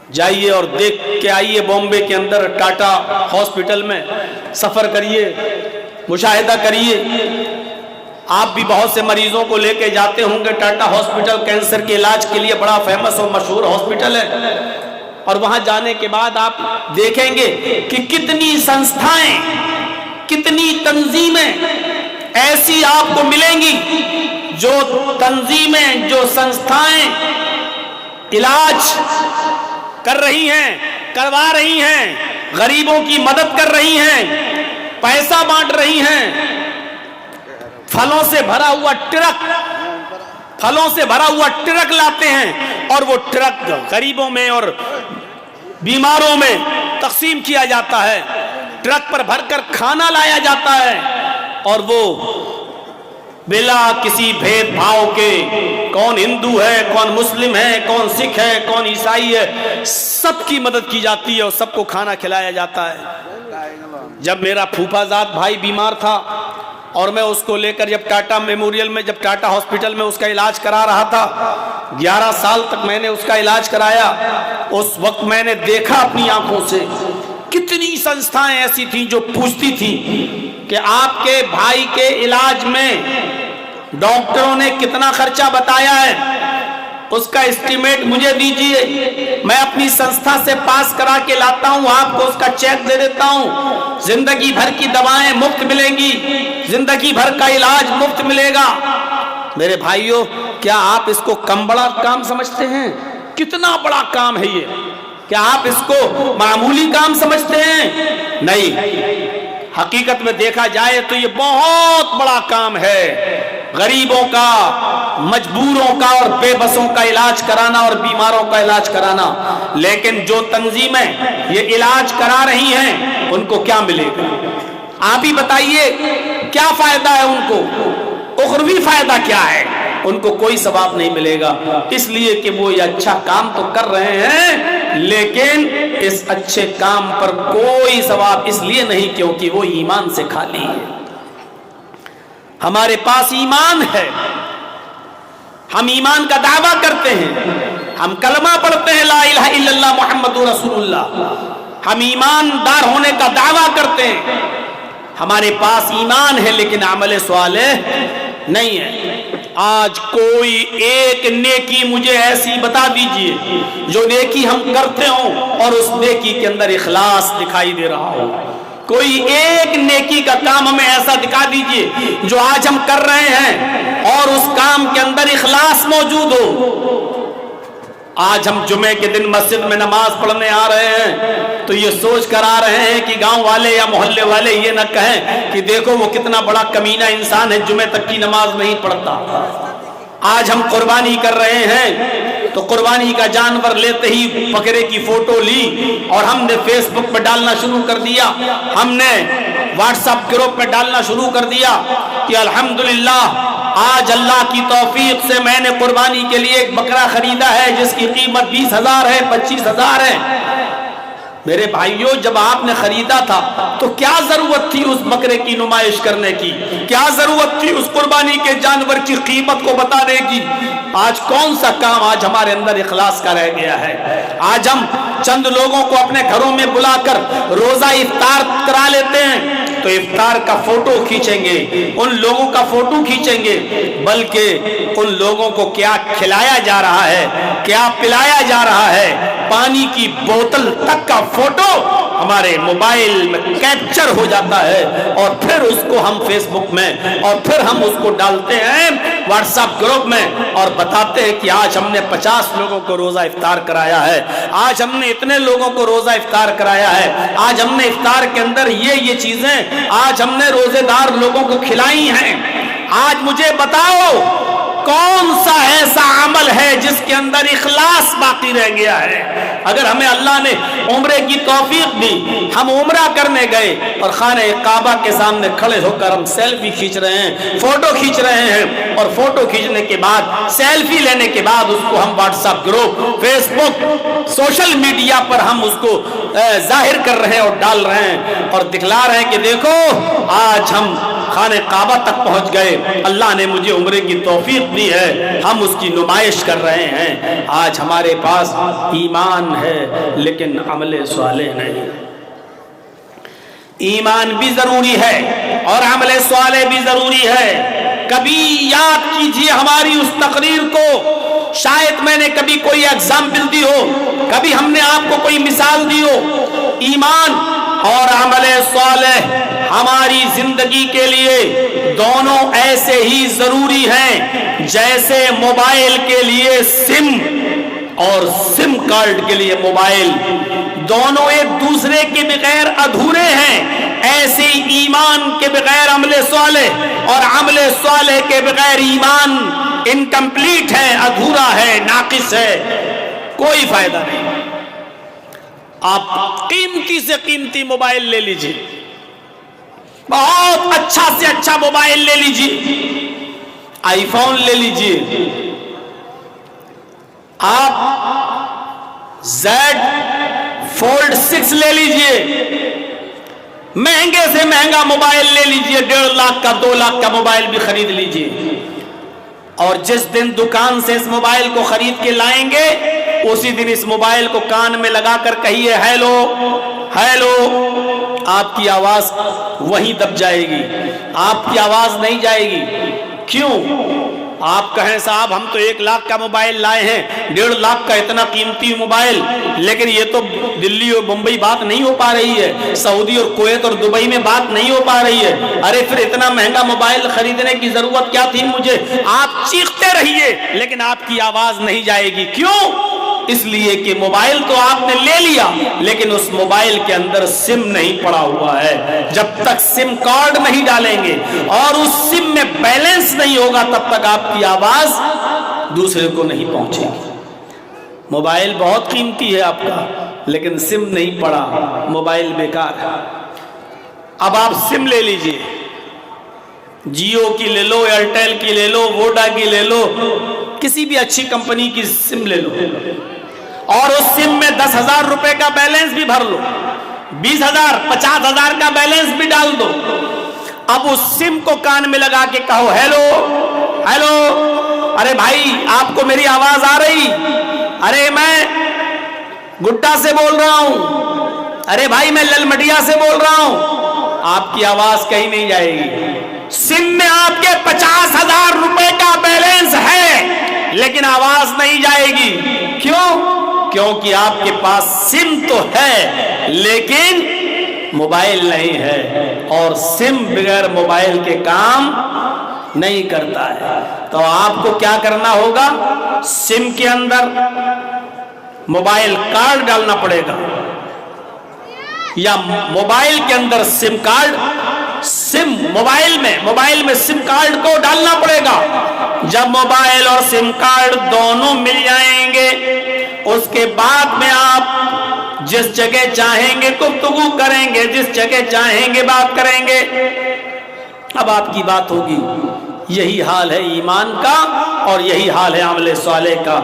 جائیے اور دیکھ کے آئیے بامبے کے اندر ٹاٹا ہاسپٹل میں سفر کریے، مشاہدہ کریے. آپ بھی بہت سے مریضوں کو لے کے جاتے ہوں گے. ٹاٹا ہاسپٹل کینسر کے علاج کے لیے بڑا فیمس اور مشہور ہاسپٹل ہے، اور وہاں جانے کے بعد آپ دیکھیں گے کہ کتنی سنستھائیں، کتنی تنظیمیں ایسی آپ کو ملیں گی جو تنظیمیں، جو سنستھائیں علاج کر رہی ہیں، کروا رہی ہیں، غریبوں کی مدد کر رہی ہیں، پیسہ بانٹ رہی ہیں. پھلوں سے بھرا ہوا ٹرک لاتے ہیں اور وہ ٹرک غریبوں میں اور بیماروں میں تقسیم کیا جاتا ہے. ٹرک پر بھر کر کھانا لایا جاتا ہے اور وہ بلا کسی بھید بھاؤ کے، کون ہندو ہے، کون مسلم ہے، کون سکھ ہے، کون عیسائی ہے، سب کی مدد کی جاتی ہے اور سب کو کھانا کھلایا جاتا ہے. جب میرا پھوپھا زاد بھائی بیمار تھا اور میں اس کو لے کر جب ٹاٹا میموریل میں، جب ٹاٹا ہاسپٹل میں اس کا علاج کرا رہا تھا، 11 سال تک میں نے اس کا علاج کرایا. اس وقت میں نے دیکھا اپنی آنکھوں سے کتنی سنستھائیں ایسی تھیں جو پوچھتی تھیں کہ آپ کے بھائی کے علاج میں ڈاکٹروں نے کتنا خرچہ بتایا ہے، اس کا اسٹیمیٹ مجھے دیجئے، میں اپنی سنستھا سے پاس کرا کے لاتا ہوں، آپ کو اس کا چیک دے دیتا ہوں، زندگی بھر کی دوائیں مفت ملیں گی، زندگی بھر کا علاج مفت ملے گا. میرے بھائیوں، کیا آپ اس کو کم بڑا کام سمجھتے ہیں؟ کتنا بڑا کام ہے یہ. کیا آپ اس کو معمولی کام سمجھتے ہیں؟ نہیں، حقیقت میں دیکھا جائے تو یہ بہت بڑا کام ہے. غریبوں کا، مجبوروں کا اور بے بسوں کا علاج کرانا اور بیماروں کا علاج کرانا. لیکن جو تنظیمیں یہ علاج کرا رہی ہیں ان کو کیا ملے گا؟ آپ ہی بتائیے، کیا فائدہ ہے ان کو؟ اخروی فائدہ کیا ہے؟ ان کو کوئی ثواب نہیں ملے گا، اس لیے کہ وہ یہ اچھا کام تو کر رہے ہیں لیکن اس اچھے کام پر کوئی ثواب اس لیے نہیں کیونکہ وہ ایمان سے خالی ہے. ہمارے پاس ایمان ہے، ہم ایمان کا دعویٰ کرتے ہیں، ہم کلمہ پڑھتے ہیں لا الہ الا اللہ محمد رسول اللہ، ہم ایماندار ہونے کا دعویٰ کرتے ہیں، ہمارے پاس ایمان ہے لیکن عمل صالح نہیں ہے. آج کوئی ایک نیکی مجھے ایسی بتا دیجئے جو نیکی ہم کرتے ہوں اور اس نیکی کے اندر اخلاص دکھائی دے رہا ہو. کوئی ایک نیکی کا کام ہمیں ایسا دکھا دیجئے جو آج ہم کر رہے ہیں اور اس کام کے اندر اخلاص موجود ہو. آج ہم جمعے کے دن مسجد میں نماز پڑھنے آ رہے ہیں تو یہ سوچ کر آ رہے ہیں کہ گاؤں والے یا محلے والے یہ نہ کہیں کہ دیکھو وہ کتنا بڑا کمینہ انسان ہے، جمعے تک کی نماز نہیں پڑھتا. آج ہم قربانی کر رہے ہیں تو قربانی کا جانور لیتے ہی بکرے کی فوٹو لی اور ہم نے فیس بک پہ ڈالنا شروع کر دیا، ہم نے واٹس ایپ گروپ پہ ڈالنا شروع کر دیا کہ الحمدللہ آج اللہ کی توفیق سے میں نے قربانی کے لیے ایک بکرا خریدا ہے جس کی قیمت 20,000 ہے، 25,000 ہے. میرے بھائیوں، جب آپ نے خریدا تھا تو کیا ضرورت تھی اس بکرے کی نمائش کرنے کی؟ کیا ضرورت تھی اس قربانی کے جانور کی قیمت کو بتانے کی؟ آج کون سا کام آج ہمارے اندر اخلاص کا رہ گیا ہے؟ آج ہم چند لوگوں کو اپنے گھروں میں بلا کر روزہ افطار کرا لیتے ہیں تو افطار کا فوٹو کھینچیں گے، ان لوگوں کا فوٹو کھینچیں گے، بلکہ ان لوگوں کو کیا کھلایا جا رہا ہے، کیا پلایا جا رہا ہے، پانی کی بوتل تک کا فوٹو ہمارے موبائل میں کیپچر ہو جاتا ہے اور پھر اس کو ہم فیس بک میں اور پھر ہم اس کو ڈالتے ہیں واٹس ایپ گروپ میں اور بتاتے ہیں کہ آج ہم نے 50 لوگوں کو روزہ افطار کرایا ہے، آج ہم نے اتنے لوگوں کو روزہ افطار کرایا ہے، آج ہم نے افطار کے اندر یہ چیزیں آج ہم نے روزے دار لوگوں کو کھلائی ہیں. آج مجھے بتاؤ کون سا ایسا عمل ہے جس کے اندر اخلاص باقی رہ گیا ہے؟ اگر ہمیں اللہ نے عمرے کی توفیق دی، ہم عمرہ کرنے گئے اور خانہ کعبہ کے سامنے کھڑے ہو کر ہم سیلفی کھینچ رہے ہیں، فوٹو کھینچ رہے ہیں اور فوٹو کھینچنے کے بعد سیلفی لینے کے بعد اس کو ہم واٹس ایپ گروپ، فیس بک، سوشل میڈیا پر ہم اس کو ظاہر کر رہے ہیں اور ڈال رہے ہیں اور دکھلا رہے ہیں کہ دیکھو آج ہم خانہ کعبہ تک پہنچ گئے. اللہ نے مجھے عمرے کی توفیق دی ہے, ہم اس کی نمائش کر رہے ہیں. آج ہمارے پاس ایمان ہے لیکن عمل صالح نہیں. ایمان بھی ضروری ہے اور عمل صالح بھی ضروری ہے. کبھی یاد کیجئے ہماری اس تقریر کو, شاید میں نے کبھی کوئی ایگزامپل دی ہو, کبھی ہم نے آپ کو کوئی مثال دی ہو. ایمان اور عمل صالح ہماری زندگی کے لیے دونوں ایسے ہی ضروری ہیں جیسے موبائل کے لیے سم اور سم کارڈ کے لیے موبائل. دونوں ایک دوسرے کے بغیر ادھورے ہیں. ایسے ایمان کے بغیر عمل صالح اور عمل صالح کے بغیر ایمان انکمپلیٹ ہے, ادھورا ہے, ناقص ہے, کوئی فائدہ نہیں. آپ قیمتی سے قیمتی موبائل لے لیجئے, بہت اچھا سے اچھا موبائل لے لیجئے, آئی فون لے لیجئے, آپ زیڈ فولڈ 6 لے لیجئے, مہنگے سے مہنگا موبائل لے لیجئے, 1.5 لاکھ کا 2 لاکھ کا موبائل بھی خرید لیجئے, اور جس دن دکان سے اس موبائل کو خرید کے لائیں گے اسی دن اس موبائل کو کان میں لگا کر کہیے ہیلو ہیلو, آپ کی آواز وہیں دب جائے گی, آپ کی آواز نہیں جائے گی. کیوں؟ آپ کہیں صاحب ہم تو 1 لاکھ کا موبائل لائے ہیں, 1.5 لاکھ کا اتنا قیمتی موبائل, لیکن یہ تو دلی اور بمبئی بات نہیں ہو پا رہی ہے, سعودی اور کویت اور دبئی میں بات نہیں ہو پا رہی ہے. ارے پھر اتنا مہنگا موبائل خریدنے کی ضرورت کیا تھی مجھے؟ آپ چیختے رہیے لیکن آپ کی آواز نہیں جائے گی. کیوں؟ اس لیے کہ موبائل تو آپ نے لے لیا لیکن اس موبائل کے اندر سم نہیں پڑا ہوا ہے. جب تک سم کارڈ نہیں ڈالیں گے اور اس سم میں بیلنس نہیں ہوگا تب تک آپ کی آواز دوسرے کو نہیں پہنچے گی. موبائل بہت قیمتی ہے آپ کا لیکن سم نہیں پڑا, موبائل بیکار ہے. اب آپ سم لے لیجئے, جیو کی لے لو, ایئرٹیل کی لے لو, ووڈا کی لے لو, کسی بھی اچھی کمپنی کی سم لے لو, اور اس سم میں 10,000 روپے کا بیلنس بھی بھر لو, 20,000 50,000 کا بیلنس بھی ڈال دو. اب اس سم کو کان میں لگا کے کہو ہیلو ہیلو, ارے بھائی آپ کو میری آواز آ رہی؟ ارے میں گڈا سے بول رہا ہوں, ارے بھائی میں للمڈیا سے بول رہا ہوں. آپ کی آواز کہیں نہیں جائے گی. سم میں آپ کے 50,000 روپے کا بیلنس ہے لیکن آواز نہیں جائے گی. کیوں؟ کیونکہ آپ کے پاس سم تو ہے لیکن موبائل نہیں ہے, اور سم بغیر موبائل کے کام نہیں کرتا ہے. تو آپ کو کیا کرنا ہوگا؟ سم کے اندر موبائل کارڈ ڈالنا پڑے گا, یا موبائل کے اندر سم کارڈ, سم موبائل میں سم کارڈ کو ڈالنا پڑے گا. جب موبائل اور سم کارڈ دونوں مل جائیں گے اس کے بعد میں آپ جس جگہ چاہیں گے گفتگو کریں گے, جس جگہ چاہیں گے بات کریں گے. اب آپ کی بات ہوگی. یہی حال ہے ایمان کا اور یہی حال ہے عمل صالح کا.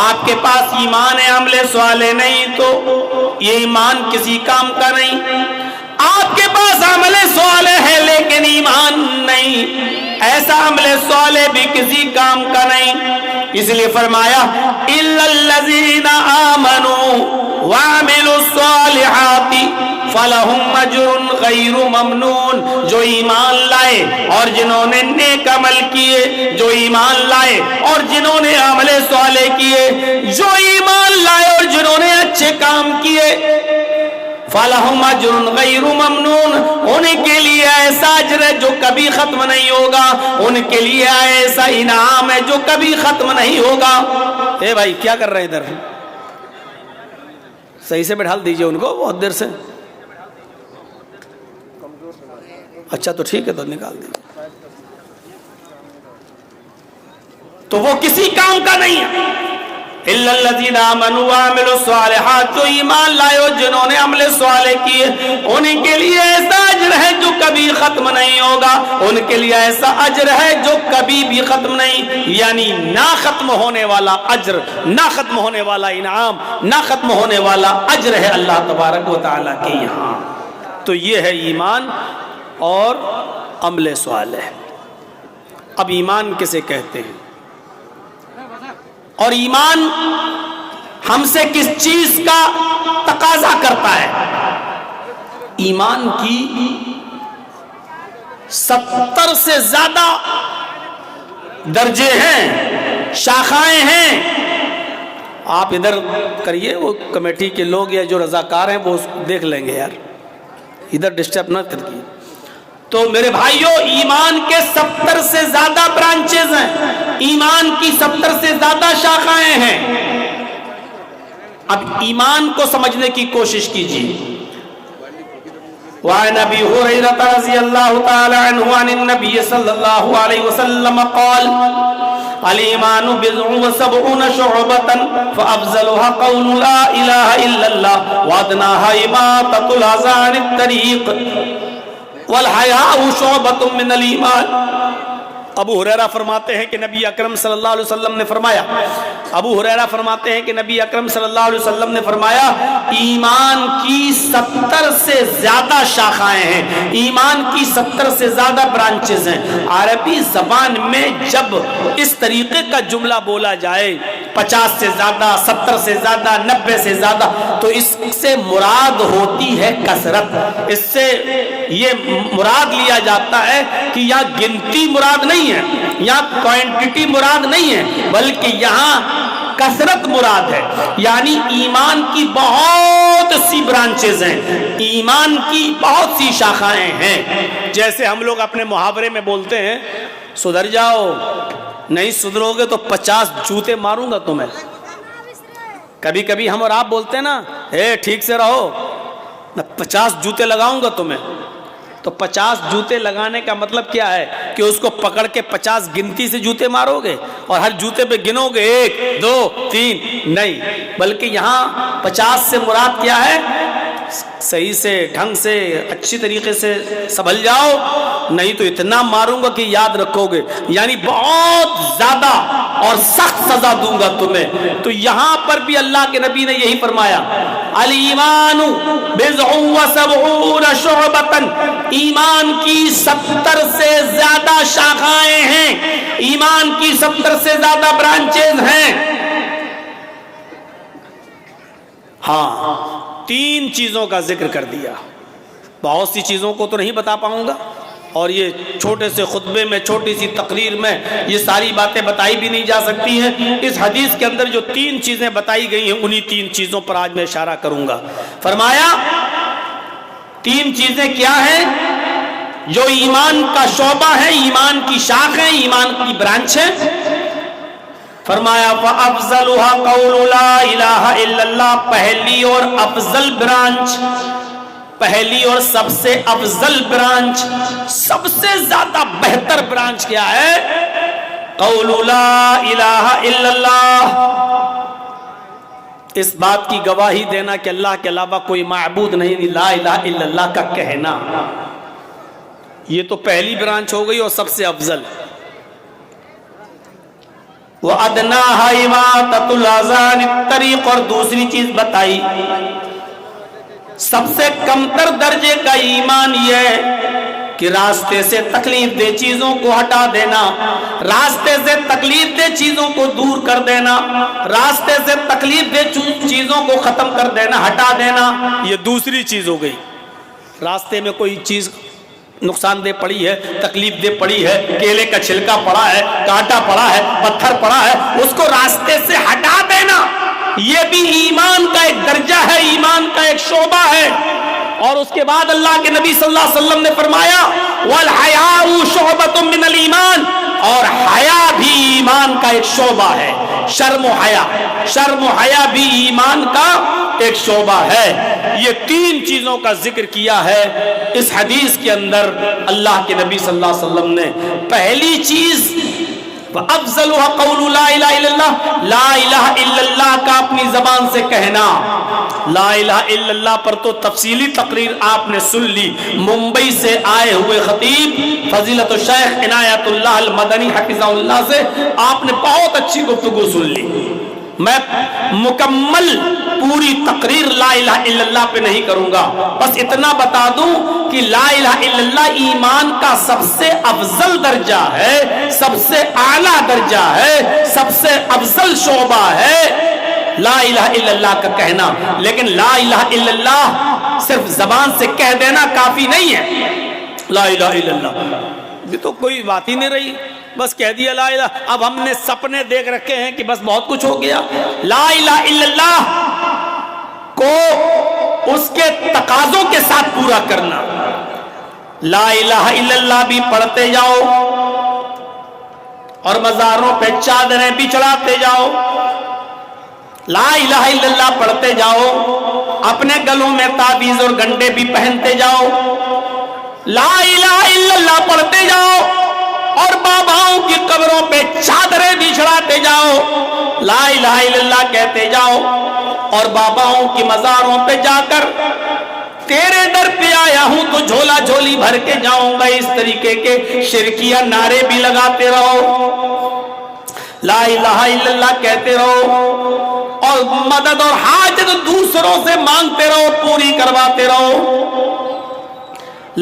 آپ کے پاس ایمان ہے, عمل صالح نہیں تو یہ ایمان کسی کام کا نہیں. آپ کے پاس عمل صالح ہے لیکن ایمان نہیں, ایسا عمل صالح بھی کسی کام کا نہیں. اس لیے فرمایا الا الذین آمنوا وعملوا الصالحات فلہم اجر غیر ممنون. جو ایمان لائے اور جنہوں نے نیک عمل کیے, جو ایمان لائے اور جنہوں نے عمل صالح کیے, جو ایمان لائے اور جنہوں نے اچھے کام کیے, فَلَهُمْ أَجْرٌ غَيْرُ مَمْنُونَ, ان کے لیے ایسا اجر ہے جو کبھی ختم نہیں ہوگا, ان کے لیے ایسا انعام ہے جو کبھی ختم نہیں ہوگا. اے بھائی کیا کر رہے ہیں ادھر؟ صحیح سے بٹھا دیجئے ان کو, بہت دیر سے. اچھا تو ٹھیک ہے, تو نکال دیجئے. تو وہ کسی کام کا نہیں ہے. الا الذین آمنوا وعملوا الصالحات, جو ایمان لائے اور جنہوں نے عمل صالح کیے ان کے لیے ایسا اجر ہے جو کبھی ختم نہیں ہوگا, ان کے لیے ایسا اجر ہے جو کبھی بھی ختم نہیں, یعنی نہ ختم ہونے والا اجر, نہ ختم ہونے والا انعام, نہ ختم ہونے والا اجر ہے اللہ تبارک و تعالیٰ کے یہاں. تو یہ ہے ایمان اور عمل صالح. اب ایمان کسے کہتے ہیں اور ایمان ہم سے کس چیز کا تقاضا کرتا ہے؟ ایمان کی 70 سے زیادہ درجے ہیں، شاخائیں ہیں. آپ ادھر کریے، وہ کمیٹی کے لوگ یا جو رضاکار ہیں وہ دیکھ لیں گے یار، ادھر ڈسٹرب نہ کریے. تو میرے بھائیوں، ایمان کے 70 سے زیادہ برانچز ہیں، ایمان کی 70 سے زیادہ شاخائیں ہیں. اب ایمان کو سمجھنے کی کوشش کیجیے. وعن ابي هريره رضي الله تعالى عنه عن النبي صلى الله عليه وسلم قال الايمان بضع وسبعون شعبة فافضلها قول لا اله الا الله وادناها اماطة الاذى عن الطريق والحياء شعبة من الايمان. ابو ہریرہ فرماتے ہیں کہ نبی اکرم صلی اللہ علیہ وسلم نے فرمایا، ابو ہریرہ فرماتے ہیں کہ نبی اکرم صلی اللہ علیہ وسلم نے فرمایا ایمان کی 70 سے زیادہ شاخائیں ہیں، ایمان کی 70 سے زیادہ برانچز ہیں. عربی زبان میں جب اس طریقے کا جملہ بولا جائے 50 سے زیادہ، 70 سے زیادہ، 90 سے زیادہ، تو اس سے مراد ہوتی ہے کثرت. اس سے یہ مراد لیا جاتا ہے کہ یہاں گنتی مراد نہیں ہے، یہاں کوانٹٹی مراد نہیں ہے، بلکہ یہاں کثرت مراد ہے. یعنی ایمان کی بہت سی برانچز ہیں، ایمان کی بہت سی شاخائیں ہیں. جیسے ہم لوگ اپنے محاورے میں بولتے ہیں سدھر جاؤ، نہیں سدھرو گے تو 50 جوتے ماروں گا تمہیں. کبھی کبھی ہم اور آپ بولتے ہیں نا، اے ٹھیک سے رہو، میں 50 جوتے لگاؤں گا تمہیں. تو 50 جوتے لگانے کا مطلب کیا ہے کہ اس کو پکڑ کے 50 گنتی سے جوتے مارو گے اور ہر جوتے پہ گنو گے 1 2 3؟ نہیں، بلکہ یہاں 50 سے مراد کیا ہے؟ صحیح سے، ڈھنگ سے، اچھی طریقے سے سنبھل جاؤ، نہیں تو اتنا ماروں گا کہ یاد رکھو گے. یعنی بہت زیادہ اور سخت سزا دوں گا تمہیں. تو یہاں پر بھی اللہ کے نبی نے یہی فرمایا، الایمان بضع وسبعون شعبۃ، ایمان کی 70 سے زیادہ شاخائیں ہیں، ایمان کی 70 سے زیادہ برانچز ہیں. ہاں، 3 چیزوں کا ذکر کر دیا. بہت سی چیزوں کو تو نہیں بتا پاؤں گا، اور یہ چھوٹے سے خطبے میں، چھوٹی سی تقریر میں یہ ساری باتیں بتائی بھی نہیں جا سکتی ہیں. اس حدیث کے اندر جو 3 چیزیں بتائی گئی ہیں، انہی 3 چیزوں پر آج میں اشارہ کروں گا. فرمایا 3 چیزیں کیا ہیں جو ایمان کا شعبہ ہے، ایمان کی شاخ ہے، ایمان کی برانچ ہے. فرمایا فَأَفْضَلُهَا قَوْلُ لَا إِلَهَ إِلَّا اللَّهُ، پہلی اور افضل برانچ، پہلی اور سب سے افضل برانچ، سب سے زیادہ بہتر برانچ کیا ہے؟ قَوْلُ لَا إِلَهَ إِلَّا اللَّهُ، اس بات کی گواہی دینا کہ اللہ کے علاوہ کوئی معبود نہیں، لا الہ الا اللہ کا کہنا. یہ تو پہلی برانچ ہو گئی اور سب سے افضل. وَأَدْنَاهَا إِمَاطَةُ الْأَذَى عَنِ الطَّرِيقِ، اور دوسری چیز بتائی سب سے کمتر درجے کا ایمان یہ ہے کہ راستے سے تکلیف دہ چیزوں کو ہٹا دینا، راستے سے تکلیف دہ چیزوں کو دور کر دینا، راستے سے تکلیف دہ چیزوں کو ختم کر دینا، ہٹا دینا. یہ دوسری چیز ہو گئی. راستے میں کوئی چیز نقصان دہ پڑی ہے، تکلیف دہ پڑی ہے، کیلے کا چھلکا پڑا ہے، کانٹا پڑا ہے، پتھر پڑا ہے، اس کو راستے سے ہٹا دینا، یہ بھی ایمان کا ایک درجہ ہے، ایمان کا ایک شعبہ ہے. اور اس کے بعد اللہ کے نبی صلی اللہ علیہ وسلم نے فرمایا وَالْحَيَاءُ شُعْبَةٌ مِّنَ الْإِيمَانِ، اور حیا بھی ایمان کا ایک شعبہ ہے. شرم و حیا، شرم و حیا بھی ایمان کا ایک شعبہ ہے. یہ 3 چیزوں کا ذکر کیا ہے اس حدیث کے اندر اللہ کے نبی صلی اللہ علیہ وسلم نے. پہلی چیز وَأَفْضَلُهَا قَوْلُ لَا إِلَهَ إِلَّا اللَّهُ، لا الہ الا اللہ کا اپنی زبان سے کہنا. لا الہ الا اللہ پر تو تفصیلی تقریر آپ نے سن لی. ممبئی سے آئے ہوئے خطیب فضیلت الشیخ عنایت اللہ المدنی حفظہ اللہ سے آپ نے بہت اچھی گفتگو سن لی. میں مکمل پوری تقریر لا الہ الا اللہ پہ نہیں کروں گا، بس اتنا بتا دوں کہ لا الہ الا اللہ ایمان کا سب سے افضل درجہ ہے، سب سے اعلیٰ درجہ ہے، سب سے افضل شعبہ ہے لا الہ الا اللہ کا کہنا۔ لیکن لا الہ الا اللہ صرف زبان سے کہہ دینا کافی نہیں ہے۔ لا الہ الا اللہ یہ تو کوئی بات ہی نہیں رہی، بس کہہ دیا لا الہ۔ اب ہم نے سپنے دیکھ رکھے ہیں کہ بس بہت کچھ ہو گیا۔ لا الہ الا اللہ کو اس کے تقاضوں کے ساتھ پورا کرنا۔ لا الہ الا اللہ بھی پڑھتے جاؤ اور مزاروں پہ چادریں بھی چڑھاتے جاؤ، لا الہ الا اللہ پڑھتے جاؤ، اپنے گلوں میں تعویذ اور گنڈے بھی پہنتے جاؤ، لا الہ الا اللہ پڑھتے جاؤ اور باباؤں کی قبروں پہ چادریں بھی چڑھاتے جاؤ، لا الہ الا اللہ کہتے جاؤ اور باباؤں کی مزاروں پہ جا کر تیرے در پہ آیا ہوں تو جھولا جھولی بھر کے جاؤں گا، اس طریقے کے شرکیہ نعرے بھی لگاتے رہو، لا الہ الا اللہ کہتے رہو اور مدد اور حاجت دوسروں سے مانگتے رہو، پوری کرواتے رہو،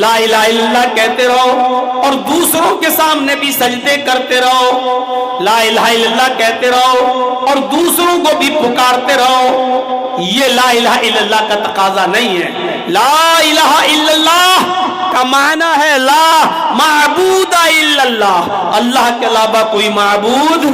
لا الہ الا اللہ کہتے رہو اور دوسروں کے سامنے بھی سجدے کرتے رہو، لا الہ الا اللہ کہتے رہو اور دوسروں کو بھی پکارتے رہو۔ یہ لا الہ الا اللہ کا تقاضا نہیں ہے۔ لا الہ الا اللہ کا معنی ہے لا معبود الا اللہ، اللہ کے علاوہ کوئی معبود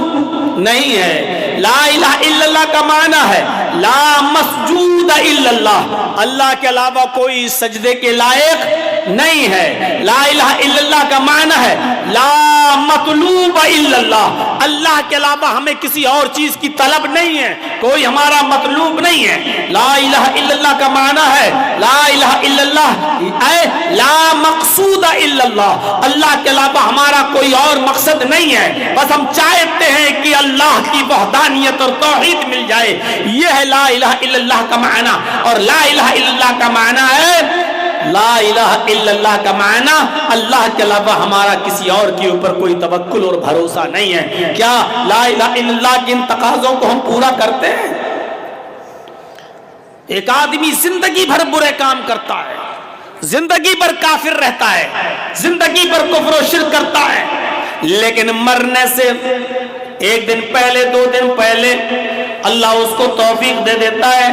نہیں ہے۔ لا الہ الا اللہ کا معنی ہے لا مسجود الا اللہ، اللہ کے علاوہ کوئی سجدے کے لائق نہیں ہے۔ لا الہ الا اللہ کا معنی ہے لا مطلوب الا اللہ، اللہ کے علاوہ ہمیں کسی اور چیز کی طلب نہیں ہے، کوئی ہمارا مطلوب نہیں ہے۔ لا الہ الا اللہ کا معنی ہے لا الہ الا اللہ اے لا مقصود الا اللہ، اللہ کے علاوہ ہمارا کوئی اور مقصد نہیں ہے، بس ہم چاہتے ہیں کہ اللہ کی وحدانیت اور توحید مل جائے، یہ ہے لا الہ الا اللہ کا معنی۔ اور لا الہ الا اللہ کا معنی ہے لا الہ الا اللہ کا معنی اللہ کے علاوہ ہمارا کسی اور کے اوپر کوئی توکل اور بھروسہ نہیں ہے۔ کیا لا الہ الا اللہ کے ان تقاضوں کو ہم پورا کرتے ہیں؟ ایک آدمی زندگی بھر برے کام کرتا ہے، زندگی بھر کافر رہتا ہے، زندگی بھر کفر و شرک کرتا ہے، لیکن مرنے سے ایک دن پہلے 2 دن پہلے اللہ اس کو توفیق دے دیتا ہے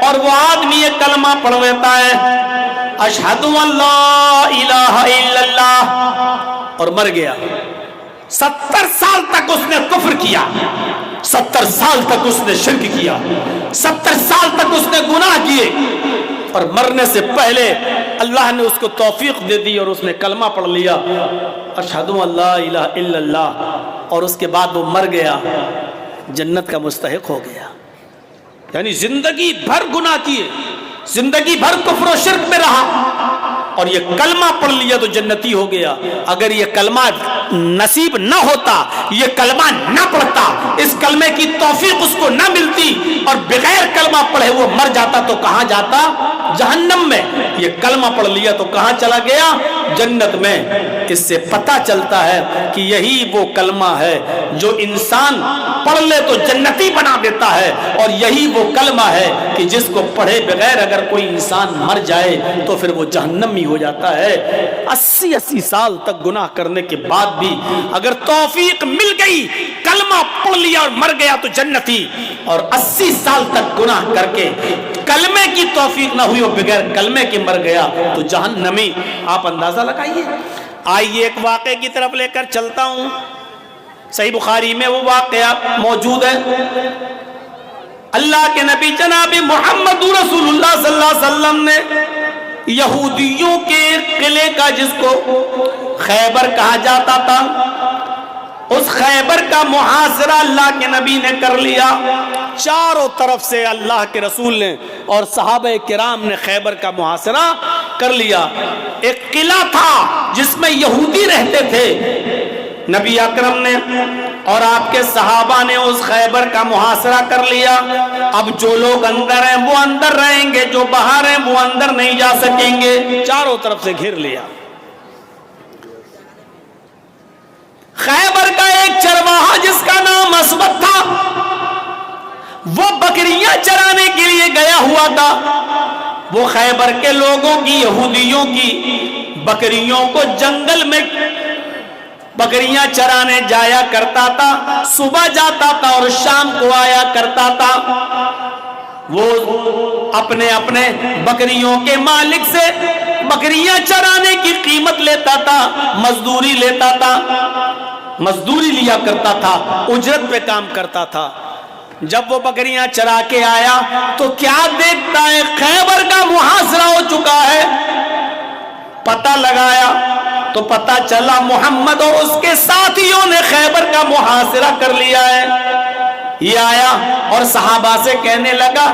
اور وہ آدمی یہ کلمہ پڑھ لیتا ہے اشہد ان لا الہ الا اللہ اور مر گیا۔ 70 سال تک اس نے کفر کیا، 70 سال تک اس نے شرک کیا، 70 سال تک اس نے گناہ کیے، اور مرنے سے پہلے اللہ نے اس کو توفیق دے دی اور اس نے کلمہ پڑھ لیا اشہد ان لا الہ الا اللہ، اور اس کے بعد وہ مر گیا، جنت کا مستحق ہو گیا۔ یعنی زندگی بھر گناہ کیے، زندگی بھر کفر و شرک میں رہا اور یہ کلمہ پڑھ لیا تو جنتی ہو گیا۔ اگر یہ کلمہ نصیب نہ ہوتا، یہ کلمہ نہ پڑھتا، اس کلمے کی توفیق اس کو نہ ملتی اور بغیر کلمہ پڑھے وہ مر جاتا تو کہاں جاتا؟ جہنم میں۔ یہ کلمہ پڑھ لیا تو کہاں چلا گیا؟ جنت میں۔ اس سے پتہ چلتا ہے کہ یہی وہ کلمہ ہے جو انسان پڑھ لے تو جنتی بنا دیتا ہے، اور یہی وہ کلمہ ہے کہ جس کو پڑھے بغیر اگر کوئی انسان مر جائے تو پھر وہ جہنمی ہو جاتا ہے۔ 80 سال تک گناہ کرنے کے بعد بھی اگر توفیق مل گئی، کلمہ پڑھ لیا اور مر گیا تو جنتی، اور 80 سال تک گناہ کر کے کلمے کی توفیق نہ ہوئی اور بغیر کلمے کے مر گیا تو جہنمی۔ آپ اندازہ لگائیے۔ آئیے ایک واقعے کی طرف لے کر چلتا ہوں، صحیح بخاری میں وہ واقعہ موجود ہے۔ اللہ کے نبی جناب محمد رسول اللہ صلی اللہ علیہ وسلم نے یہودیوں کے قلعے کا، جس کو خیبر کہا جاتا تھا، اس خیبر کا محاصرہ اللہ کے نبی نے کر لیا۔ چاروں طرف سے اللہ کے رسول نے اور صحابہ کرام نے خیبر کا محاصرہ کر لیا۔ ایک قلعہ تھا جس میں یہودی رہتے تھے، نبی اکرم نے اور آپ کے صحابہ نے اس خیبر کا محاصرہ کر لیا۔ اب جو لوگ اندر ہیں وہ اندر رہیں گے، جو باہر ہیں وہ اندر نہیں جا سکیں گے۔ چاروں طرف سے گھیر لیا۔ خیبر کا ایک چرواہا جس کا نام اسود تھا، وہ بکریاں چرانے کے لیے گیا ہوا تھا. وہ خیبر کے لوگوں کی، یہودیوں کی بکریوں کو جنگل میں بکریاں چرانے جایا کرتا تھا. صبح جاتا تھا اور شام کو آیا کرتا تھا. وہ اپنے اپنے بکریوں کے مالک سے بکریاں چرانے کی قیمت لیتا تھا، مزدوری لیتا تھا، مزدوری لیا کرتا تھا، اجرت پہ کام کرتا تھا. جب وہ بکریاں چرا کے آیا تو کیا دیکھتا ہے؟ خیبر کا محاصرہ ہو چکا ہے. پتہ لگایا تو پتہ چلا محمد اور اس کے ساتھیوں نے خیبر کا محاصرہ کر لیا ہے. یہ آیا اور صحابہ سے کہنے لگا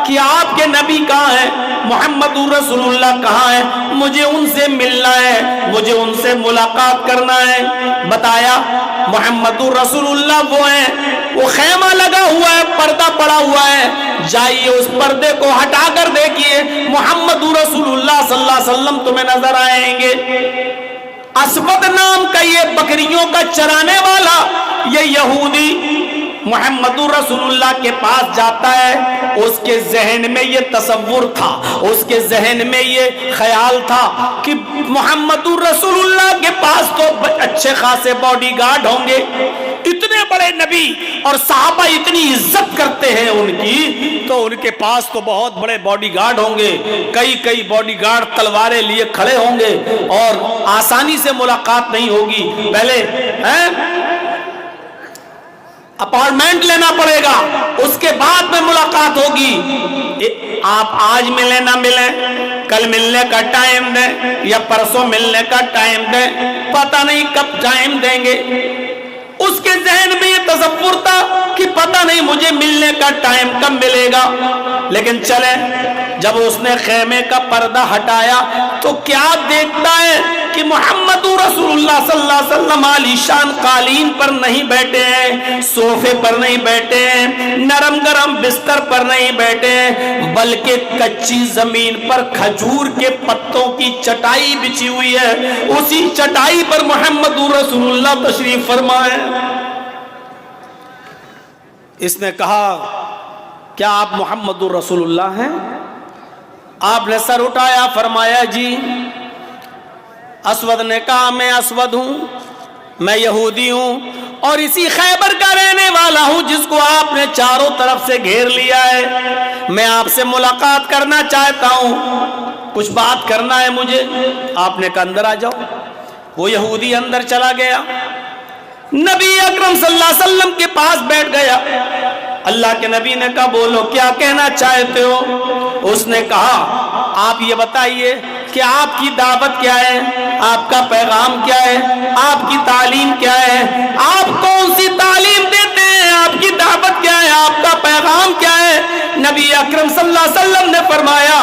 کہ آپ کے نبی کہاں ہیں؟ محمد رسول اللہ کہاں ہے؟ مجھے ان سے ملنا ہے، مجھے ان سے ملاقات کرنا ہے. بتایا محمد رسول اللہ وہ ہیں، وہ خیمہ لگا ہوا ہے، پردہ پڑا ہوا ہے، جائیے اس پردے کو ہٹا کر دیکھیے، محمد رسول اللہ صلی اللہ علیہ وسلم تمہیں نظر آئیں گے. اسود نام کا یہ بکریوں کا چرانے والا یہ یہودی محمد رسول اللہ کے پاس جاتا ہے. اس کے ذہن میں یہ تصور تھا، اس کے ذہن میں یہ خیال تھا کہ محمد رسول اللہ کے پاس تو اچھے خاصے باڈی گارڈ ہوں گے، اتنے بڑے نبی اور صحابہ اتنی عزت کرتے ہیں ان کی، تو ان کے پاس تو بہت بڑے باڈی گارڈ ہوں گے، کئی باڈی گارڈ تلواریں لیے کھڑے ہوں گے اور آسانی سے ملاقات نہیں ہوگی. پہلے اپارٹمنٹ لینا پڑے گا، اس کے بعد میں ملاقات ہوگی. آپ آج ملیں نہ ملیں، کل ملنے کا ٹائم دیں یا پرسوں ملنے کا ٹائم دیں، پتہ نہیں کب ٹائم دیں گے. اس کے ذہن میں یہ تصور تھا کہ پتہ نہیں مجھے ملنے کا ٹائم کب ملے گا. لیکن چلے جب اس نے خیمے کا پردہ ہٹایا تو کیا دیکھتا ہے کہ محمد رسول اللہ صلی اللہ علیہ وسلم عالی شان قالین پر نہیں بیٹھے ہیں، صوفے پر نہیں بیٹھے ہیں، نرم گرم بستر پر نہیں بیٹھے ہیں، بلکہ کچی زمین پر کھجور کے پتوں کی چٹائی بچھی ہوئی ہے. اسی چٹائی پر محمد رسول اللہ تشریف فرما ہے. اس نے کہا کیا آپ محمد رسول اللہ ہیں؟ آپ نے سر اٹھایا، فرمایا جی. اسود نے کہا میں اسود ہوں، میں یہودی ہوں اور اسی خیبر کا رہنے والا ہوں جس کو آپ نے چاروں طرف سے گھیر لیا ہے. میں آپ سے ملاقات کرنا چاہتا ہوں، کچھ بات کرنا ہے مجھے. آپ نے کہا اندر آ جاؤ. وہ یہودی اندر چلا گیا، نبی اکرم صلی اللہ علیہ وسلم کے پاس بیٹھ گیا. اللہ کے نبی نے کہا بولو کیا کہنا چاہتے ہو؟ اس نے کہا آپ یہ بتائیے کہ آپ کی دعوت کیا ہے، آپ کا پیغام کیا ہے، آپ کی تعلیم کیا ہے، آپ کون سی تعلیم دیتے ہیں، آپ کی دعوت کیا ہے، آپ کا پیغام کیا ہے؟ نبی اکرم صلی اللہ علیہ وسلم نے فرمایا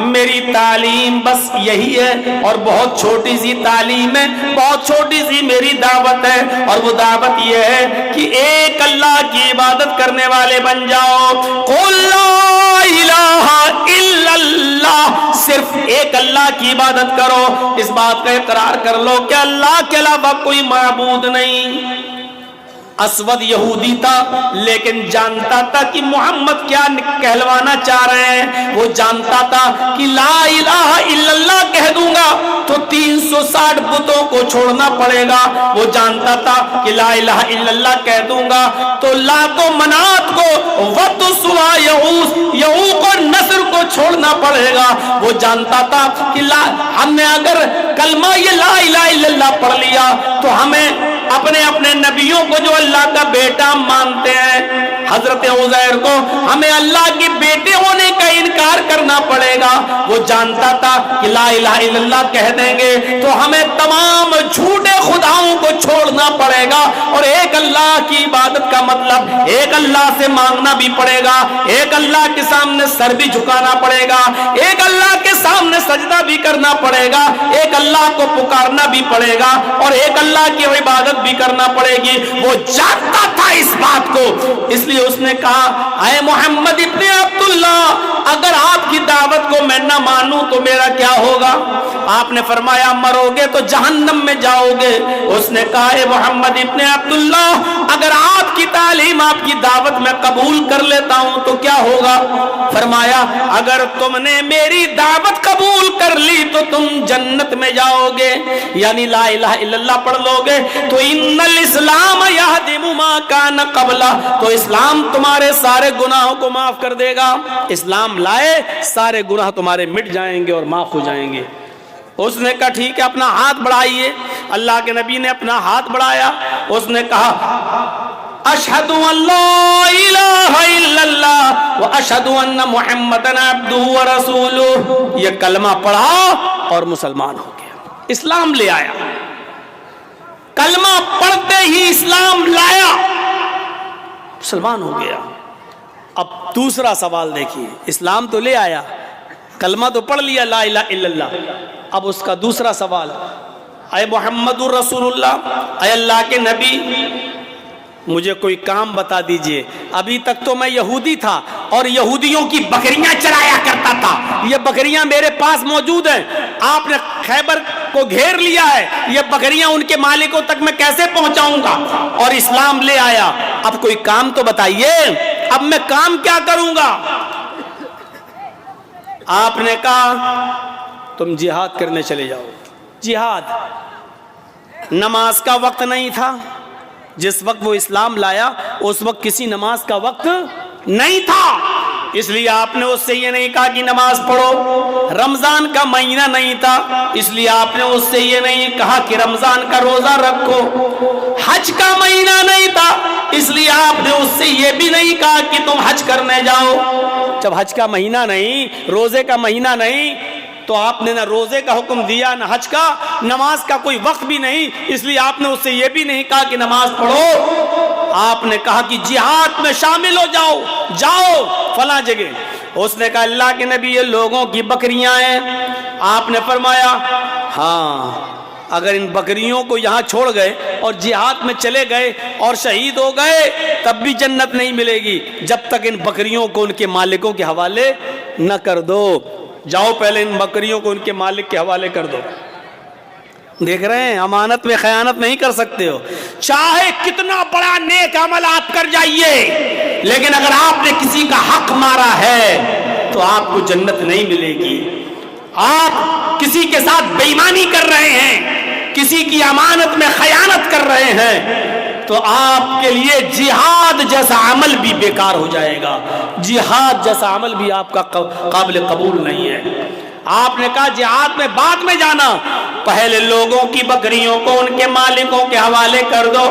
میری تعلیم بس یہی ہے اور بہت چھوٹی سی تعلیم ہے، بہت چھوٹی سی میری دعوت ہے، اور وہ دعوت یہ ہے کہ ایک اللہ کی عبادت کرنے والے بن جاؤ. قل لا الہ الا اللہ، صرف ایک اللہ کی عبادت کرو، اس بات کا اقرار کر لو کہ اللہ کے علاوہ کوئی معبود نہیں. اسود یہودی تھا لیکن جانتا تھا کہ محمد کیا کہلوانا چاہ رہے ہیں. وہ جانتا تھا کہ لا الہ الا اللہ کہہ دوں گا تو 360 بتوں کو چھوڑنا پڑے گا. وہ جانتا تھا کہ لا الہ الا اللہ کہہ دوں گا تو لات و منات کو، ود و سوا، یعوق اور نصر کو چھوڑنا پڑے گا. وہ جانتا تھا کہ ہم نے اگر کلمہ یہ لا الہ الا اللہ پڑھ لیا تو ہمیں اپنے نبیوں کو جو اللہ کا بیٹا مانتے ہیں، حضرت عزیر کو، ہمیں اللہ کے بیٹے ہونے کا انکار کرنا پڑے گا. وہ جانتا تھا کہ لا الہ الا اللہ کہہ دیں گے تو ہمیں تمام جھوٹے خداؤں کو چھوڑنا پڑے گا، اور ایک اللہ کی عبادت کا مطلب ایک اللہ سے مانگنا بھی پڑے گا، ایک اللہ کے سامنے سر بھی جھکانا پڑے گا، ایک اللہ کے سامنے سجدہ بھی کرنا پڑے گا، ایک اللہ کو پکارنا بھی پڑے گا، اور ایک اللہ کی عبادت بھی کرنا پڑے گی. وہ جانتا تھا اس بات کو، اس لیے اس نے کہا اے محمد ابن عبداللہ، اگر آپ کی دعوت کو میں نہ مانوں ہوں تو میرا کیا ہوگا؟ آپ نے فرمایا مروگے تو جہنم میں جاؤ گے۔ اس نے کہا اے محمد ابن عبداللہ اگر آپ کی تعلیم آپ کی دعوت میں قبول کر لیتا ہوں تو کیا ہوگا؟ فرمایا اگر تم نے میری دعوت قبول کر لی تو تم جنت میں جاؤ گے، یعنی لا الہ الا اللہ پڑھ لو گے تو ان الاسلام یہدم ما کان قبلہ، تو اسلام تمہارے سارے گناہوں کو معاف کر دے گا۔ اسلام لائے سارے گناہ تمہارے مٹ جائیں گے اور معاف ہو جائیں گے۔ اس نے کہا ٹھیک ہے اپنا ہاتھ بڑھائیے۔ اللہ کے نبی نے اپنا ہاتھ بڑھایا، اس نے کہا اشہد ان لا الہ الا اللہ واشہد ان محمدن عبدہ ورسولہ، یہ کلمہ پڑھا اور مسلمان ہو گیا، اسلام لے آیا۔ کلمہ پڑھتے ہی اسلام لایا، مسلمان ہو گیا۔ اب دوسرا سوال دیکھیے، اسلام تو لے آیا، کلمہ تو پڑھ لیا لا الہ الا اللہ، اب اس کا دوسرا سوال اے محمد الرسول اللہ، اے اللہ کے نبی مجھے کوئی کام بتا دیجئے۔ ابھی تک تو میں یہودی تھا اور یہودیوں کی بکریاں چرایا کرتا تھا، یہ بکریاں میرے پاس موجود ہیں، آپ نے خیبر کو گھیر لیا ہے، یہ بکریاں ان کے مالکوں تک میں کیسے پہنچاؤں گا؟ اور اسلام لے آیا، اب کوئی کام تو بتائیے، اب میں کام کیا کروں گا؟ آپ نے کہا تم جہاد کرنے چلے جاؤ۔ جہاد، نماز کا وقت نہیں تھا، جس وقت وہ اسلام لایا اس وقت کسی نماز کا وقت نہیں تھا، اس لیے آپ نے اس سے یہ نہیں کہا کہ نماز پڑھو۔ رمضان کا مہینہ نہیں تھا، اس لیے آپ نے اس سے یہ نہیں کہا کہ رمضان کا روزہ رکھو۔ حج کا مہینہ نہیں تھا، اس لیے آپ نے اس سے یہ بھی نہیں کہا کہ تم حج کرنے جاؤ۔ جب حج کا مہینہ نہیں، روزے کا مہینہ نہیں، تو آپ نے نہ روزے کا حکم دیا نہ حج کا، نماز کا کوئی وقت بھی نہیں، اس لیے آپ نے اس سے یہ بھی نہیں کہا کہ نماز پڑھو۔ آپ نے کہا کہ جہاد میں شامل ہو جاؤ، جاؤ فلاں جگہ۔ اس نے کہا اللہ کے نبی یہ لوگوں کی بکریاں ہیں۔ آپ نے فرمایا ہاں اگر ان بکریوں کو یہاں چھوڑ گئے اور جہاد میں چلے گئے اور شہید ہو گئے تب بھی جنت نہیں ملے گی جب تک ان بکریوں کو ان کے مالکوں کے حوالے نہ کر دو۔ جاؤ پہلے ان بکریوں کو ان کے مالک کے حوالے کر دو۔ دیکھ رہے ہیں امانت میں خیانت نہیں کر سکتے ہو، چاہے کتنا بڑا نیک عمل آپ کر جائیے، لیکن اگر آپ نے کسی کا حق مارا ہے تو آپ کو جنت نہیں ملے گی۔ آپ کسی کے ساتھ بے ایمانی کر رہے ہیں، کسی کی امانت میں خیانت کر رہے ہیں تو آپ کے لیے جہاد جیسا عمل بھی بیکار ہو جائے گا، جہاد جیسا عمل بھی آپ کا قابل قبول نہیں ہے۔ آپ نے کہا جہاد میں بعد میں جانا، پہلے لوگوں کی بکریوں کو ان کے مالکوں کے حوالے کر دو۔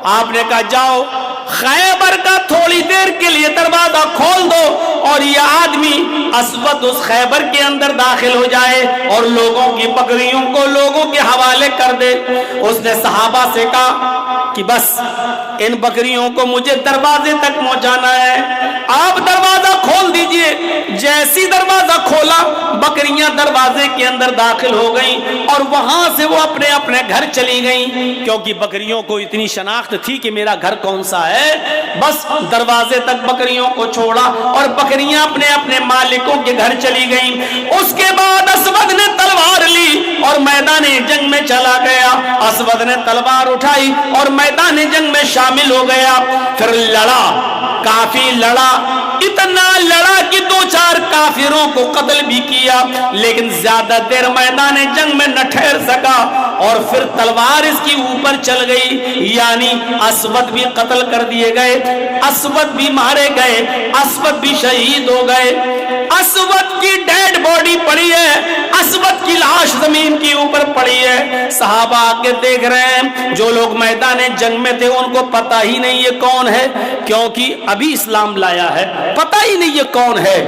آپ نے کہا جاؤ خیبر کا تھوڑی دیر کے لیے دروازہ کھول دو اور یہ آدمی اسود اس خیبر کے اندر داخل ہو جائے اور لوگوں کی بکریوں کو لوگوں کے حوالے کر دے۔ اس نے صحابہ سے کہا کہ بس ان بکریوں کو مجھے دروازے تک پہنچانا ہے، آپ دروازہ کھول دیجئے۔ جیسی دروازہ کھولا بکریاں دروازے کے اندر داخل ہو گئیں اور وہاں سے وہ اپنے اپنے گھر چلی گئیں، کیونکہ بکریوں کو اتنی شناخت تھی کہ میرا گھر کون سا ہے۔ بس دروازے تک بکریوں کو چھوڑا اور بکریاں اپنے اپنے مالکوں کے گھر چلی گئیں۔ اس کے بعد اسود نے تلوار لی اور میدان جنگ میں چلا گیا۔ اسود نے تلوار اٹھائی اور میدان جنگ میں شامل ہو گیا، پھر لڑا، کافی لڑا، اتنا لڑا کہ دو چار کافروں کو قتل بھی کیا، لیکن زیادہ دیر میدان جنگ میں نہ ٹھہر سکا اور پھر تلوار اس کی اوپر چل گئی، یعنی اسود بھی قتل کر دیے گئے، اسود بھی مارے گئے، اسود بھی شہید ہو گئے۔ اسود کی ڈیڈ باڈی پڑی ہے، اسود کی لاش زمین کی اوپر پڑی ہے۔ صحابہ آگے دیکھ رہے ہیں، جو لوگ میدان جنگ میں تھے ان کو پتہ ہی نہیں یہ کون ہے، کیونکہ ابھی اسلام لایا ہے، پتہ ہی نہیں یہ کون ہے۔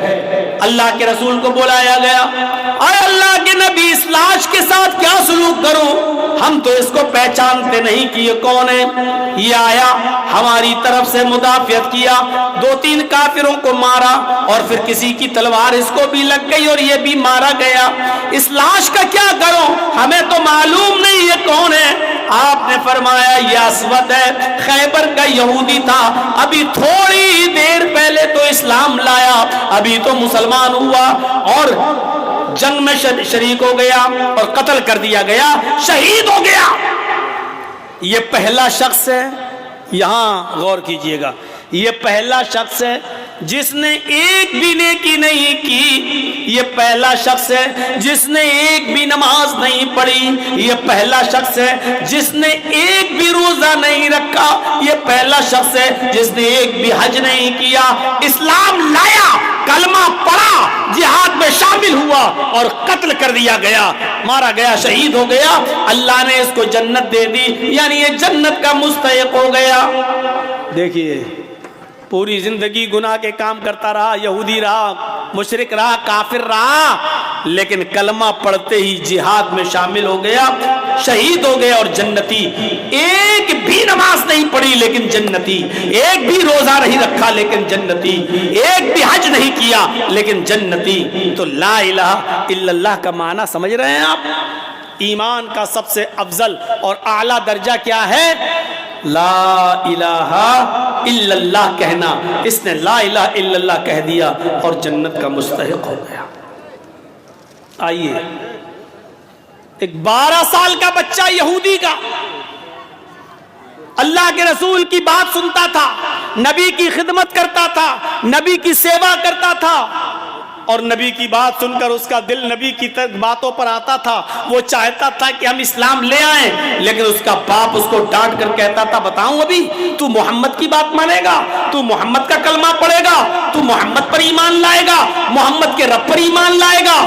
اللہ کے رسول کو بلایا گیا، اے اللہ کے نبی اس لاش کے ساتھ کیا سلوک کروں؟ ہم تو اس کو پہچانتے نہیں کہ یہ کون ہے۔ یہ آیا، ہماری طرف سے مدافعت کیا، دو تین کافروں کو مارا اور پھر کسی کی تلوار اس کو بھی لگ گئی اور یہ بھی مارا گیا۔ اس لاش کا کیا کروں؟ ہمیں تو معلوم نہیں یہ کون ہے۔ آپ نے فرمایا یہ اسود ہے، خیبر کا یہودی تھا، ابھی تھوڑی دیر پہلے تو اسلام لایا، ابھی تو مسلمان ہوا اور جنگ میں شریک ہو گیا اور قتل کر دیا گیا، شہید ہو گیا۔ یہ پہلا شخص ہے، یہاں غور کیجئے گا، یہ پہلا شخص ہے جس نے ایک بھی نیکی نہیں کی، یہ پہلا شخص ہے جس نے ایک بھی نماز نہیں پڑھی، یہ پہلا شخص ہے جس نے ایک بھی روزہ نہیں رکھا، یہ پہلا شخص ہے جس نے ایک بھی حج نہیں کیا، اسلام لایا، کلمہ پڑھا، جہاد میں شامل ہوا اور قتل کر دیا گیا، مارا گیا، شہید ہو گیا، اللہ نے اس کو جنت دے دی، یعنی یہ جنت کا مستحق ہو گیا۔ دیکھیے پوری زندگی گناہ کے کام کرتا رہا، یہودی رہا، مشرک رہا، کافر رہا، لیکن کلمہ پڑھتے ہی جہاد میں شامل ہو گیا، شہید ہو گیا اور جنتی۔ ایک بھی نماز نہیں پڑھی لیکن جنتی، ایک بھی روزہ نہیں رکھا لیکن جنتی، ایک بھی حج نہیں کیا لیکن جنتی۔ تو لا الہ الا اللہ کا معنی سمجھ رہے ہیں آپ؟ ایمان کا سب سے افضل اور اعلیٰ درجہ کیا ہے؟ لا الہ الا اللہ کہنا۔ اس نے لا الہ الا اللہ کہہ دیا اور جنت کا مستحق ہو گیا۔ آئیے، ایک 12 سال کا بچہ یہودی کا اللہ کے رسول کی بات سنتا تھا، نبی کی خدمت کرتا تھا، نبی کی سیوا کرتا تھا، اور نبی کی بات سن کر اس کا دل نبی کی باتوں پر آتا تھا، وہ چاہتا تھا کہ ہم اسلام لے آئیں، لیکن اس کا باپ اس کو ڈانٹ کر کہتا تھا بتاؤں ابھی تو محمد کی بات مانے گا، تو محمد کا کلمہ پڑھے گا، تو محمد پر ایمان لائے گا، محمد کے رب پر ایمان لائے گا۔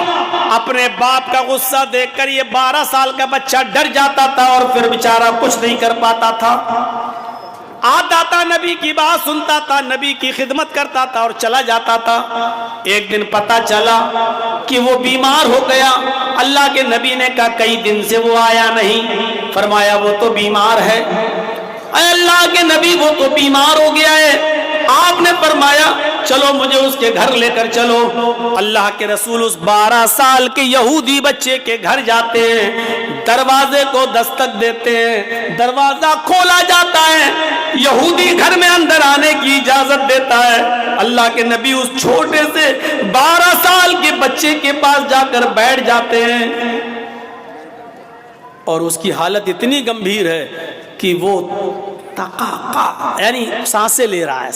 اپنے باپ کا غصہ دیکھ کر یہ 12 سال کا بچہ ڈر جاتا تھا اور پھر بیچارہ کچھ نہیں کر پاتا تھا۔ آتا تھا، نبی کی بات سنتا تھا، نبی کی خدمت کرتا تھا اور چلا جاتا تھا۔ ایک دن پتا چلا کہ وہ بیمار ہو گیا۔ اللہ کے نبی نے کہا کئی دن سے وہ آیا نہیں، فرمایا وہ تو بیمار ہے۔ اے اللہ کے نبی وہ تو بیمار ہو گیا ہے۔ آپ نے فرمایا چلو مجھے اس کے گھر لے کر چلو۔ اللہ کے رسول اس 12 سال کے یہودی بچے کے گھر جاتے ہیں، دروازے کو دستک دیتے ہیں، دروازہ کھولا جاتا ہے، یہودی گھر میں اندر آنے کی اجازت دیتا ہے۔ اللہ کے نبی اس چھوٹے سے 12 سال کے بچے کے پاس جا کر بیٹھ جاتے ہیں، اور اس کی حالت اتنی گمبھیر ہے کہ وہ یعنی سانسیں لے رہا ہے،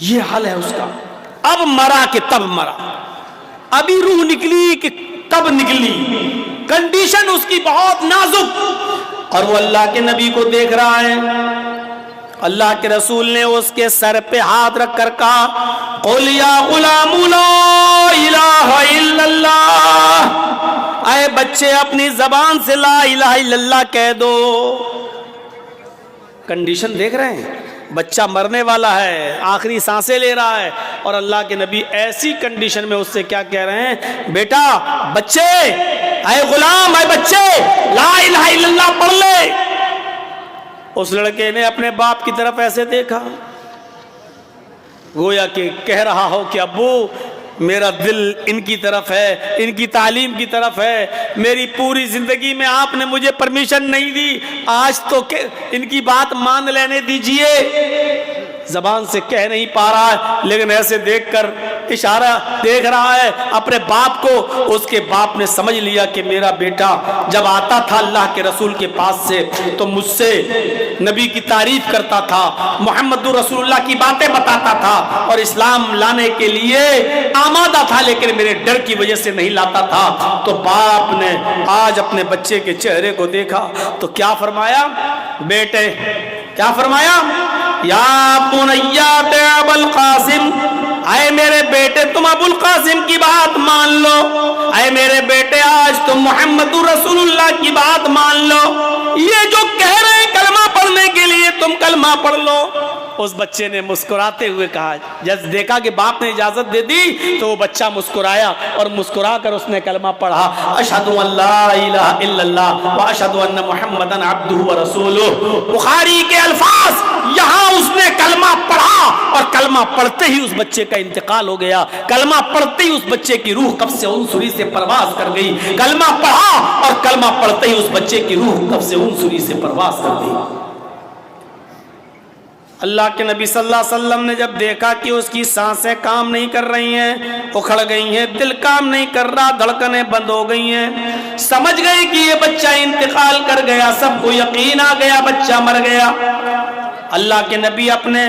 یہ حال ہے اس کا۔ اب مرا کہ تب مرا، ابھی روح نکلی کہ تب نکلی، کنڈیشن اس کی بہت نازک، اور وہ اللہ کے نبی کو دیکھ رہا ہے۔ اللہ کے رسول نے اس کے سر پہ ہاتھ رکھ کر کہا قُلْ يَا غُلَامُ لَا إِلَٰهَ إِلَّا اللَّهُ، اے بچے اپنی زبان سے لا الہ الا اللہ کہہ دو۔ کنڈیشن دیکھ رہے ہیں، بچہ مرنے والا ہے، آخری سانسیں لے رہا ہے، اور اللہ کے نبی ایسی کنڈیشن میں اس سے کیا کہہ رہے ہیں؟ بیٹا، بچے، اے غلام، اے بچے، لا الہ الا اللہ پڑھ لے۔ اس لڑکے نے اپنے باپ کی طرف ایسے دیکھا، گویا کہ کہہ رہا ہو کہ ابو میرا دل ان کی طرف ہے، ان کی تعلیم کی طرف ہے، میری پوری زندگی میں آپ نے مجھے پرمیشن نہیں دی، آج تو ان کی بات مان لینے دیجئے۔ زبان سے کہہ نہیں پا رہا ہے، لیکن ایسے دیکھ کر اشارہ دیکھ رہا ہے اپنے باپ کو۔ اس کے باپ نے سمجھ لیا کہ میرا بیٹا جب آتا تھا اللہ کے رسول کے پاس سے تو مجھ سے نبی کی تعریف کرتا تھا، محمد رسول اللہ کی باتیں بتاتا تھا اور اسلام لانے کے لیے آمادہ تھا، لیکن میرے ڈر کی وجہ سے نہیں لاتا تھا۔ تو باپ نے آج اپنے بچے کے چہرے کو دیکھا تو کیا فرمایا؟ بیٹے، کیا فرمایا؟ یا بنیات ابو القاسم، اے میرے بیٹے تم ابو القاسم کی بات مان لو، اے میرے بیٹے آج تم محمد رسول اللہ کی بات مان لو، یہ جو کہہ رہے ہیں کلمہ پڑھنے کے لیے تم کلمہ پڑھ لو۔ اس بچے نے مسکراتے ہوئے کہا، جب دیکھا کہ باپ نے اجازت دے دی تو وہ بچہ مسکرایا اور مسکرا کر اس نے کلمہ پڑھا، اشہد ان لا الہ الا اللہ واشہد ان محمدًا عبدہ ورسولہ۔ بخاری کے الفاظ، یہاں اس نے کلمہ پڑھا اور کلمہ پڑھتے ہی اس بچے کا انتقال ہو گیا، کلمہ پڑھتے ہی اس بچے کی روح قبض عنصری سے پرواز کر گئی، کلمہ پڑھا اور کلمہ پڑھتے ہی اس بچے کی روح قبض عنصری سے پرواز کر گئی۔ اللہ کے نبی صلی اللہ علیہ وسلم نے جب دیکھا کہ اس کی سانسیں کام نہیں کر رہی ہیں، اکھڑ گئی ہیں، دل کام نہیں کر رہا، دھڑکنیں بند ہو گئی ہیں، سمجھ گئے کہ یہ بچہ انتقال کر گیا، سب کو یقین آ گیا بچہ مر گیا۔ اللہ کے نبی اپنے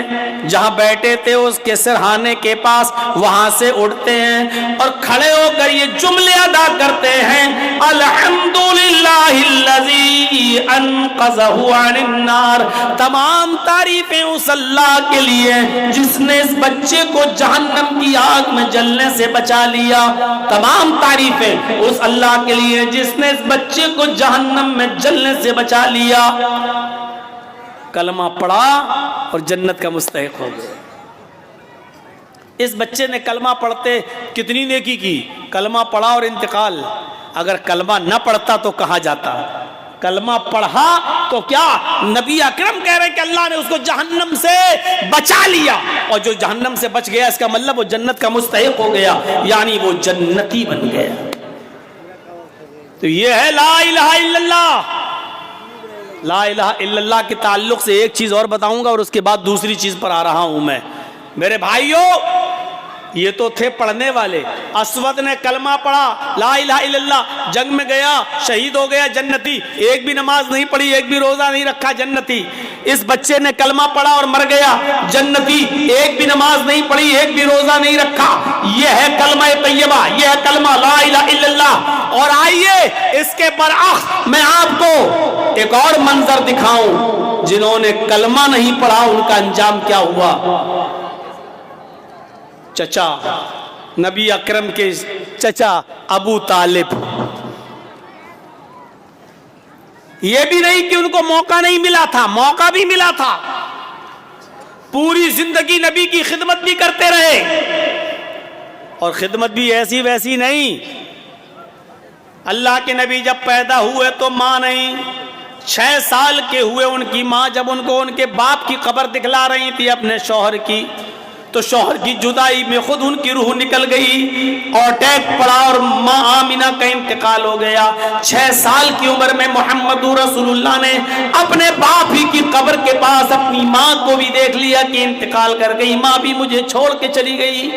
جہاں بیٹھے تھے اس کے سرہانے کے پاس وہاں سے اٹھتے ہیں اور کھڑے ہو کر یہ جملے ادا کرتے ہیں، الحمدللہ الذی انقذہ عن النار، تمام تعریفیں اس اللہ کے لیے جس نے اس بچے کو جہنم کی آگ میں جلنے سے بچا لیا، تمام تعریفیں اس اللہ کے لیے جس نے اس بچے کو جہنم میں جلنے سے بچا لیا۔ کلمہ پڑھا اور جنت کا مستحق ہو گیا۔ اس بچے نے کلمہ پڑھتے کتنی نیکی کی، کلمہ پڑھا اور انتقال۔ اگر کلمہ نہ پڑھتا تو کہاں جاتا؟ کلمہ پڑھا تو کیا نبی اکرم کہہ رہے کہ اللہ نے اس کو جہنم سے بچا لیا، اور جو جہنم سے بچ گیا اس کا مطلب وہ جنت کا مستحق ہو گیا، یعنی وہ جنتی بن گیا۔ تو یہ ہے لا الہ الا اللہ۔ لا الہ الا اللہ کے تعلق سے ایک چیز اور بتاؤں گا اور اس کے بعد دوسری چیز پر آ رہا ہوں میں۔ میرے بھائیوں، یہ تو تھے پڑھنے والے۔ اسود نے کلمہ پڑھا لا الہ الا اللہ، جنگ میں گیا، شہید ہو گیا، جنتی، ایک بھی نماز نہیں پڑھی، ایک بھی روزہ نہیں رکھا، جنتی۔ اس بچے نے کلمہ پڑھا اور مر گیا، جنتی، ایک بھی نماز نہیں پڑھی، ایک بھی روزہ نہیں رکھا۔ یہ ہے کلمہ طیبہ، یہ ہے کلمہ لا الہ الا اللہ۔ اور آئیے اس کے برعکس میں آپ کو ایک اور منظر دکھاؤں، جنہوں نے کلمہ نہیں پڑھا ان کا انجام کیا ہوا۔ چچا، نبی اکرم کے چچا ابو طالب، یہ بھی نہیں کہ ان کو موقع نہیں ملا تھا، موقع بھی ملا تھا، پوری زندگی نبی کی خدمت بھی کرتے رہے، اور خدمت بھی ایسی ویسی نہیں۔ اللہ کے نبی جب پیدا ہوئے تو ماں نہیں، 6 سال کے ہوئے ان کی ماں جب ان کو ان کے باپ کی قبر دکھلا رہی تھی اپنے شوہر کی، تو شوہر کی جدائی میں خود ان کی روح نکل گئی اور اٹیک پڑا اور ماں آمینہ کا انتقال ہو گیا۔ 6 سال کی عمر میں محمد رسول اللہ نے اپنے باپ ہی کی قبر کے پاس اپنی ماں کو بھی دیکھ لیا کہ انتقال کر گئی، ماں بھی مجھے چھوڑ کے چلی گئی۔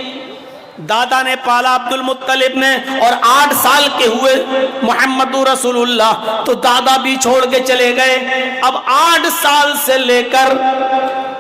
دادا نے پالا عبد المطلب نے، اور 8 سال کے ہوئے محمد رسول اللہ تو دادا بھی چھوڑ کے چلے گئے۔ اب 8 سال سے لے کر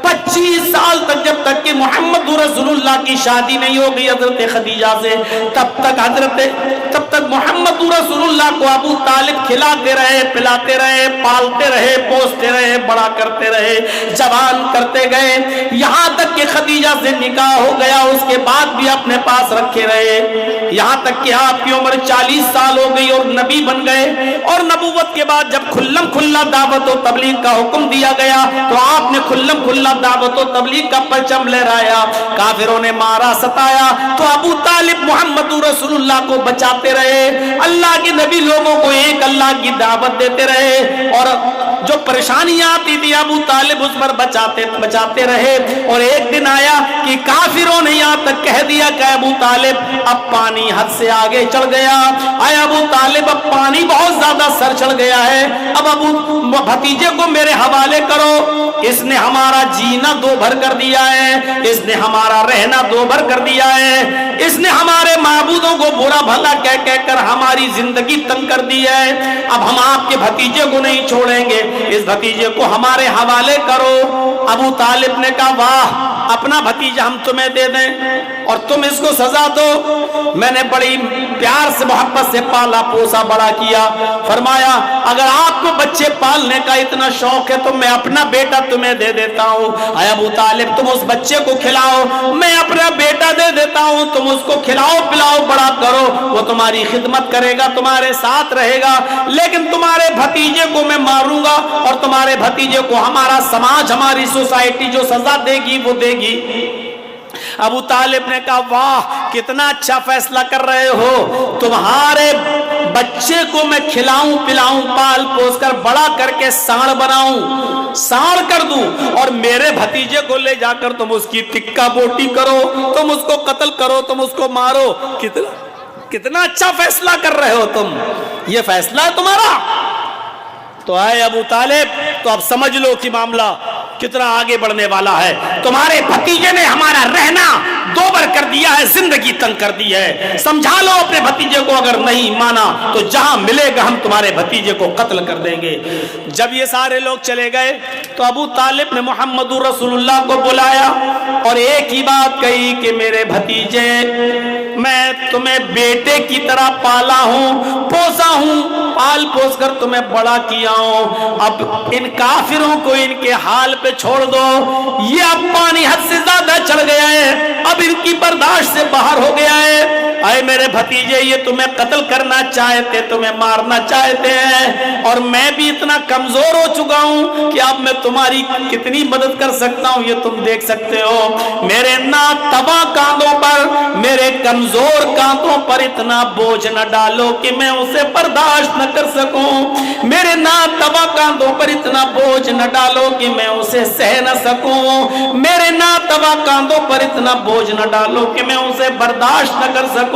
25 سال تک جب تک کہ محمد رسول اللہ کی شادی نہیں ہو گئی حضرت خدیجہ سے، تب تک محمد رسول اللہ کو ابو طالب کھلاتے رہے، پلاتے رہے، پالتے رہے، پوستے رہے، بڑا کرتے رہے، جوان کرتے گئے، یہاں تک کہ خدیجہ سے نکاح ہو گیا، اس کے بعد بھی اپنے پاس رکھے رہے، یہاں تک کہ آپ کی عمر 40 سال ہو گئی اور نبی بن گئے۔ اور نبوت کے بعد جب کھلم کھلا دعوت و تبلیغ کا حکم دیا گیا تو آپ نے کھلم کھلا دعوت و تبلیغ کا پرچم لہرایا۔ کافروں نے مارا، ستایا، تو ابو طالب محمد رسول اللہ کو بچاتے رہے۔ اللہ کے نبی لوگوں کو ایک اللہ کی دعوت دیتے رہے، اور جو پریشانیاں آتی تھی ابو طالب اس پر بچاتے رہے۔ اور ایک دن آیا کہ کافروں نے یہاں تک کہہ دیا کہ ابو طالب اب پانی حد سے آگے چڑھ گیا، اے ابو طالب اب پانی بہت زیادہ سر چڑھ گیا ہے، اب ابو بھتیجے کو میرے حوالے کرو، اس نے ہمارا جینا دو بھر کر دیا ہے، اس نے ہمارا رہنا دو بھر کر دیا ہے، اس نے ہمارے معبودوں کو برا بھلا کہہ کر ہماری زندگی تنگ کر دی ہے، اب ہم آپ کے بھتیجے کو نہیں چھوڑیں گے، اس بھتیجے کو ہمارے حوالے کرو۔ ابو طالب نے کہا واہ، اپنا بھتیجہ ہم تمہیں دے دیں اور تم اس کو سزا دو؟ میں نے بڑی پیار سے محبت سے پالا پوسا بڑا کیا۔ فرمایا اگر آپ کو بچے پالنے کا اتنا شوق ہے تو میں اپنا بیٹا تمہیں دے دیتا ہوں، اے ابو طالب تم اس بچے کو کھلاؤ، میں اپنا بیٹا دے دیتا ہوں، تم اس کو کھلاؤ پلاؤ بڑا کرو، وہ تمہاری خدمت کرے گا، تمہارے ساتھ رہے گا، لیکن تمہارے بھتیجے کو میں ماروں گا اور تمہارے بھتیجے کو ہمارا سماج، ہماری سوسائٹی جو سزا دے گی وہ دے گی۔ ابو طالب نے کہا واہ کتنا اچھا فیصلہ کر رہے ہو، تمہارے بچے کو میں کھلاؤں پلاؤں پال پوس کر بڑا کر کے ساڑ بناؤں، ساڑ کر دوں، اور میرے بھتیجے کو لے جا کر تم اس کی ٹکا بوٹی کرو، تم اس کو قتل کرو، تم اس کو مارو۔ کتنا اچھا فیصلہ کر رہے ہو تم، یہ فیصلہ ہے تمہارا؟ تو آئے ابو طالب تو اب سمجھ لو کہ معاملہ کتنا آگے بڑھنے والا ہے. تمہارے بھتیجے نے ہمارا رہنا دوبر کر دیا ہے, زندگی تنگ کر دی ہے. سمجھا لو اپنے بھتیجے کو, اگر نہیں مانا تو جہاں ملے گا ہم تمہارے بھتیجے کو قتل کر دیں گے. جب یہ سارے لوگ چلے گئے تو ابو طالب نے محمد رسول اللہ کو بلایا اور ایک ہی بات کہی کہ میرے بھتیجے, میں تمہیں بیٹے کی طرح پالا ہوں, پوسا ہوں, پال پوس کر تمہیں بڑا کیا ہوں. اب ان کافروں کو ان کے حال پہ چھوڑ دو. یہ اب پانی حد سے زیادہ چڑھ گیا ہے, اب ان کی برداشت سے باہر ہو گیا ہے. اے میرے بھتیجے, یہ تمہیں قتل کرنا چاہتے, تمہیں مارنا چاہتے ہیں, اور میں بھی اتنا کمزور ہو چکا ہوں کہ اب میں تمہاری کتنی مدد کر سکتا ہوں یہ تم دیکھ سکتے ہو. میرے ناتواں کاندھوں پر, میرے کمزور کاندھوں پر اتنا بوجھ نہ ڈالو کہ میں اسے برداشت نہ کر سکوں. میرے ناتواں کاندھوں پر اتنا بوجھ نہ ڈالو کہ میں اسے سہ نہ سکوں. میرے ناتواں کاندھوں پر اتنا بوجھ نہ ڈالو کہ میں اسے برداشت نہ کر سکوں.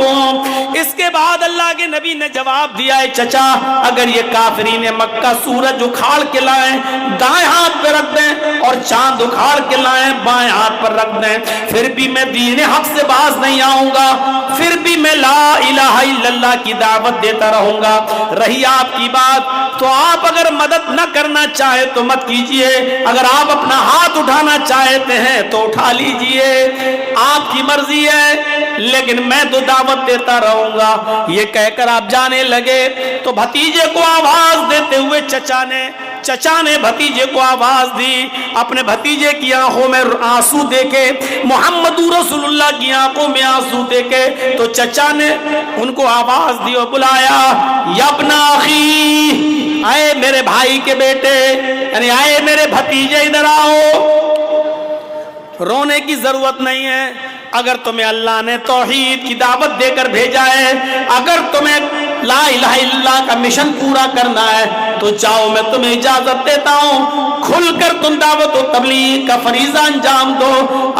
اس کے بعد اللہ کے نبی نے جواب دیا ہے, چچا اگر یہ کافرین مکہ سورج اکھاڑ کے لائیں دائیں ہاتھ پہ رکھ دیں اور چاند اکھاڑ کے لائیں بائیں ہاتھ پر رکھ دیں, پھر بھی میں دین حق سے باز نہیں آؤں گا, پھر بھی میں لا الہ الا اللہ کی دعوت دیتا رہوں گا. رہی آپ کی بات تو آپ اگر مدد نہ کرنا چاہے تو مت کیجئے, اگر آپ اپنا ہاتھ اٹھانا چاہتے ہیں تو اٹھا لیجئے, آپ کی مرضی ہے, لیکن میں تو دعوت دیتا رہوں گا. یہ کہہ کر آپ جانے لگے تو بھتیجے کو آواز دیتے ہوئے چچا نے بھتیجے کو آواز دی. اپنے بھتیجے کی آنکھوں میں آنسو دیکھے, محمد رسول اللہ کی آنکھوں میں آنسو دیکھے تو چچا نے ان کو آواز دی اور بلایا, یا ابن اخی, آئے میرے بھائی کے بیٹے, یعنی آئے میرے بھتیجے, ادھر آؤ. رونے کی ضرورت نہیں ہے. اگر تمہیں اللہ نے توحید کی دعوت دے کر بھیجا ہے, اگر تمہیں لا الہ الا اللہ کا مشن پورا کرنا ہے تو جاؤ, میں تمہیں اجازت دیتا ہوں, کھل کر تم دعوت و تبلیغ کا فریضہ انجام دو.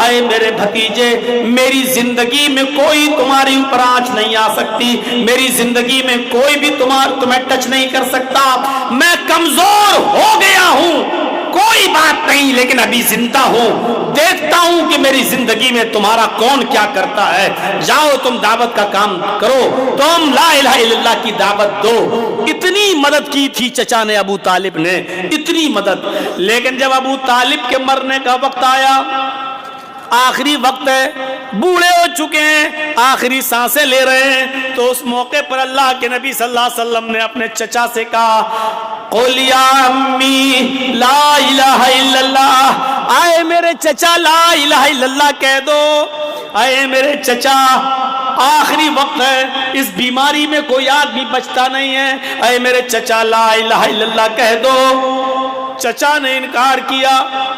اے میرے بھتیجے, میری زندگی میں کوئی تمہاری اوپر آنچ نہیں آ سکتی, میری زندگی میں کوئی بھی تمہیں ٹچ نہیں کر سکتا. میں کمزور ہو گیا ہوں, کوئی بات نہیں, لیکن ابھی زندہ ہوں, دیکھتا ہوں کہ میری زندگی میں تمہارا کون کیا کرتا ہے. جاؤ تم دعوت کا کام کرو, تم لا الہ الا اللہ کی دعوت دو. اتنی مدد کی تھی چچا نے, ابو طالب نے, اتنی مدد. لیکن جب ابو طالب کے مرنے کا وقت آیا, آخری وقت ہے, بوڑھے ہو چکے ہیں, آخری سانسیں لے رہے ہیں, تو اس موقع پر اللہ کے نبی صلی اللہ علیہ وسلم نے اپنے چچا سے کہا, قل یا امی لا الہ الا اللہ, آئے میرے چچا لا الہ الا اللہ کہہ دو. آئے میرے چچا, آخری وقت ہے, اس بیماری میں کوئی آدمی بچتا نہیں ہے, اے میرے چچا لا الہ الا اللہ کہہ دو. چچا نے انکار کیا.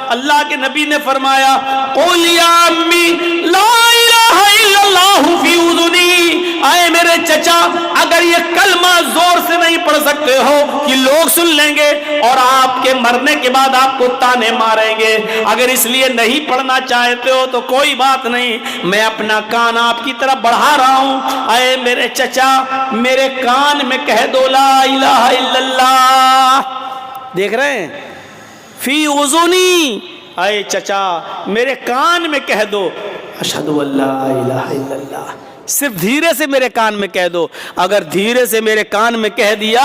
اللہ کے نبی نے فرمایا, قل یا امی لا الہ الا اللہ فی اذنی, اے میرے چچا اگر یہ کلمہ زور سے نہیں پڑھ سکتے ہو کہ لوگ سن لیں گے اور آپ کے مرنے کے بعد آپ کو تانے ماریں گے, اگر اس لیے نہیں پڑھنا چاہتے ہو تو کوئی بات نہیں, میں اپنا کان آپ کی طرف بڑھا رہا ہوں. اے میرے چچا, میرے کان میں کہہ دو لا الہ الا اللہ. دیکھ رہے ہیں, فی اذنی, اے چچا میرے کان میں کہہ دو اشہد ان لا الہ الا اللہ. صرف دھیرے سے میرے کان میں کہہ دو. اگر دھیرے سے میرے کان میں کہہ دیا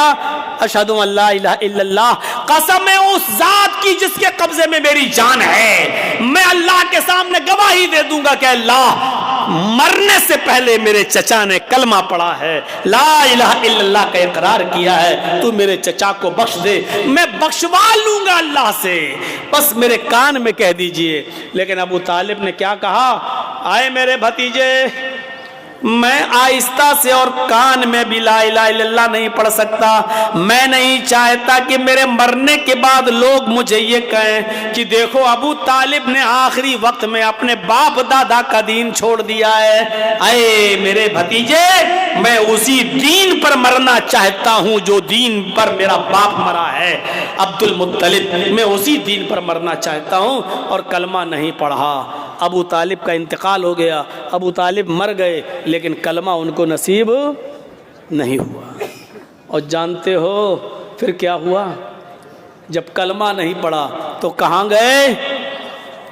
اشہد ان لا الہ الا اللہ, قسم ہے اس ذات کی جس کے قبضے میں میری جان ہے, میں اللہ کے سامنے گواہی دے دوں گا کہ اللہ مرنے سے پہلے میرے چچا نے کلمہ پڑھا ہے, لا الہ الا اللہ کا اقرار کیا ہے, تو میرے چچا کو بخش دے, میں بخشوا لوں گا اللہ سے, بس میرے کان میں کہہ دیجئے. لیکن ابو طالب نے کیا کہا, آئے میرے بھتیجے, میں آہستہ سے اور کان میں بھی لا الہ الا اللہ نہیں پڑھ سکتا. میں نہیں چاہتا کہ میرے مرنے کے بعد لوگ مجھے یہ کہیں کہ دیکھو ابو طالب نے آخری وقت میں اپنے باپ دادا کا دین چھوڑ دیا ہے. اے میرے بھتیجے, میں اسی دین پر مرنا چاہتا ہوں جو دین پر میرا باپ مرا ہے, عبد المطلب, میں اسی دین پر مرنا چاہتا ہوں, اور کلمہ نہیں پڑھا. ابو طالب کا انتقال ہو گیا, ابو طالب مر گئے, لیکن کلمہ ان کو نصیب نہیں ہوا. اور جانتے ہو پھر کیا ہوا, جب کلمہ نہیں پڑھا تو کہاں گئے,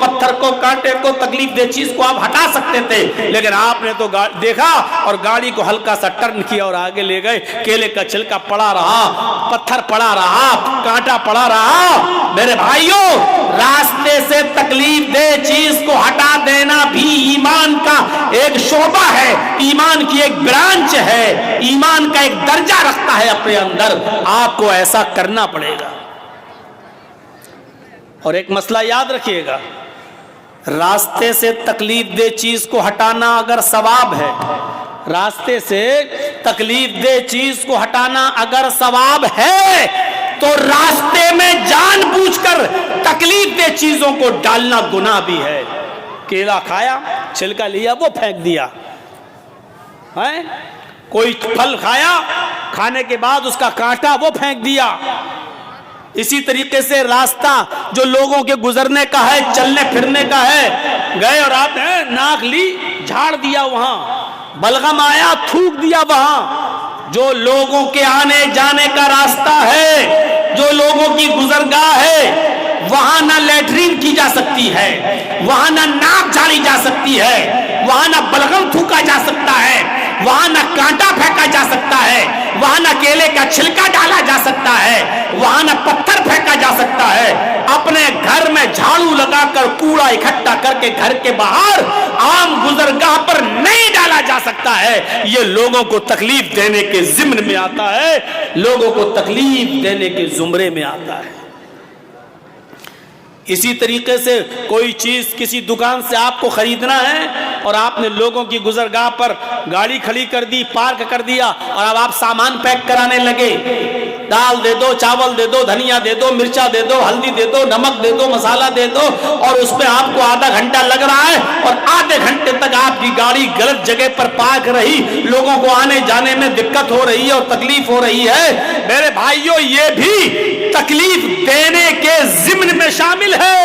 پتھر کو، کانٹے کو، تکلیف دہ چیز کو آپ ہٹا سکتے تھے، لیکن آپ نے تو دیکھا اور گاڑی کو ہلکا سا ٹرن کیا اور آگے لے گئے. کیلے کا چھلکا پڑا رہا، پتھر پڑا رہا، کانٹا پڑا رہا. میرے بھائیوں، راستے سے تکلیف دہ چیز کو ہٹا دینا بھی ایمان کا ایک شعبہ ہے، ایمان کی ایک برانچ ہے، ایمان کا ایک درجہ رکھتا ہے اپنے اندر. آپ کو ایسا کرنا پڑے گا. اور ایک مسئلہ یاد رکھیے گا، راستے سے تکلیف دہ چیز کو ہٹانا اگر ثواب ہے، راستے سے تکلیف دہ چیز کو ہٹانا اگر ثواب ہے، تو راستے میں جان بوجھ کر تکلیف دہ چیزوں کو ڈالنا گناہ بھی ہے. کیلا کھایا، چھلکا لیا، وہ پھینک دیا. کوئی پھل کھایا، کھانے کے بعد اس کا کانٹا وہ پھینک دیا. اسی طریقے سے راستہ جو لوگوں کے گزرنے کا ہے، چلنے پھرنے کا ہے، گئے اور آپ نے ناک لی، جھاڑ دیا، وہاں بلغم آیا، تھوک دیا. وہاں جو لوگوں کے آنے جانے کا راستہ ہے، جو لوگوں کی گزرگاہ ہے، وہاں نہ لیٹرین کی جا سکتی ہے، وہاں نہ ناک جھاڑی جا سکتی ہے، وہاں نہ بلغم تھوکا جا سکتا ہے، وہاں نہ کانٹا پھینکا جا سکتا ہے، وہاں نہ کیلے کا چھلکا ڈالا جا سکتا ہے، وہاں نہ پتھر پھینکا جا سکتا ہے. اپنے گھر میں جھاڑو لگا کر کوڑا اکٹھا کر کے گھر کے باہر عام گزرگاہ پر نہیں ڈالا جا سکتا ہے. یہ لوگوں کو تکلیف دینے کے ضمن میں آتا ہے، لوگوں کو تکلیف دینے کے زمرے میں آتا ہے. اسی طریقے سے کوئی چیز کسی دکان سے آپ کو خریدنا ہے اور آپ نے لوگوں کی گزرگاہ پر گاڑی کھڑی کر دی، پارک کر دیا، اور اب آپ سامان پیک کرانے لگے. دال دے دو، چاول دے دو، دھنیا دے دو، مرچا دے دو، ہلدی دے دو، نمک دے دو، مسالہ دے دو، اور اس میں آپ کو آدھا گھنٹہ لگ رہا ہے اور آدھے گھنٹے تک آپ کی گاڑی غلط جگہ پر پارک رہی، لوگوں کو آنے جانے میں دقت ہو رہی ہے اور تکلیف ہو رہی ہے. میرے بھائیوں، یہ بھی تکلیف دینے کے ضمن میں شامل ہے.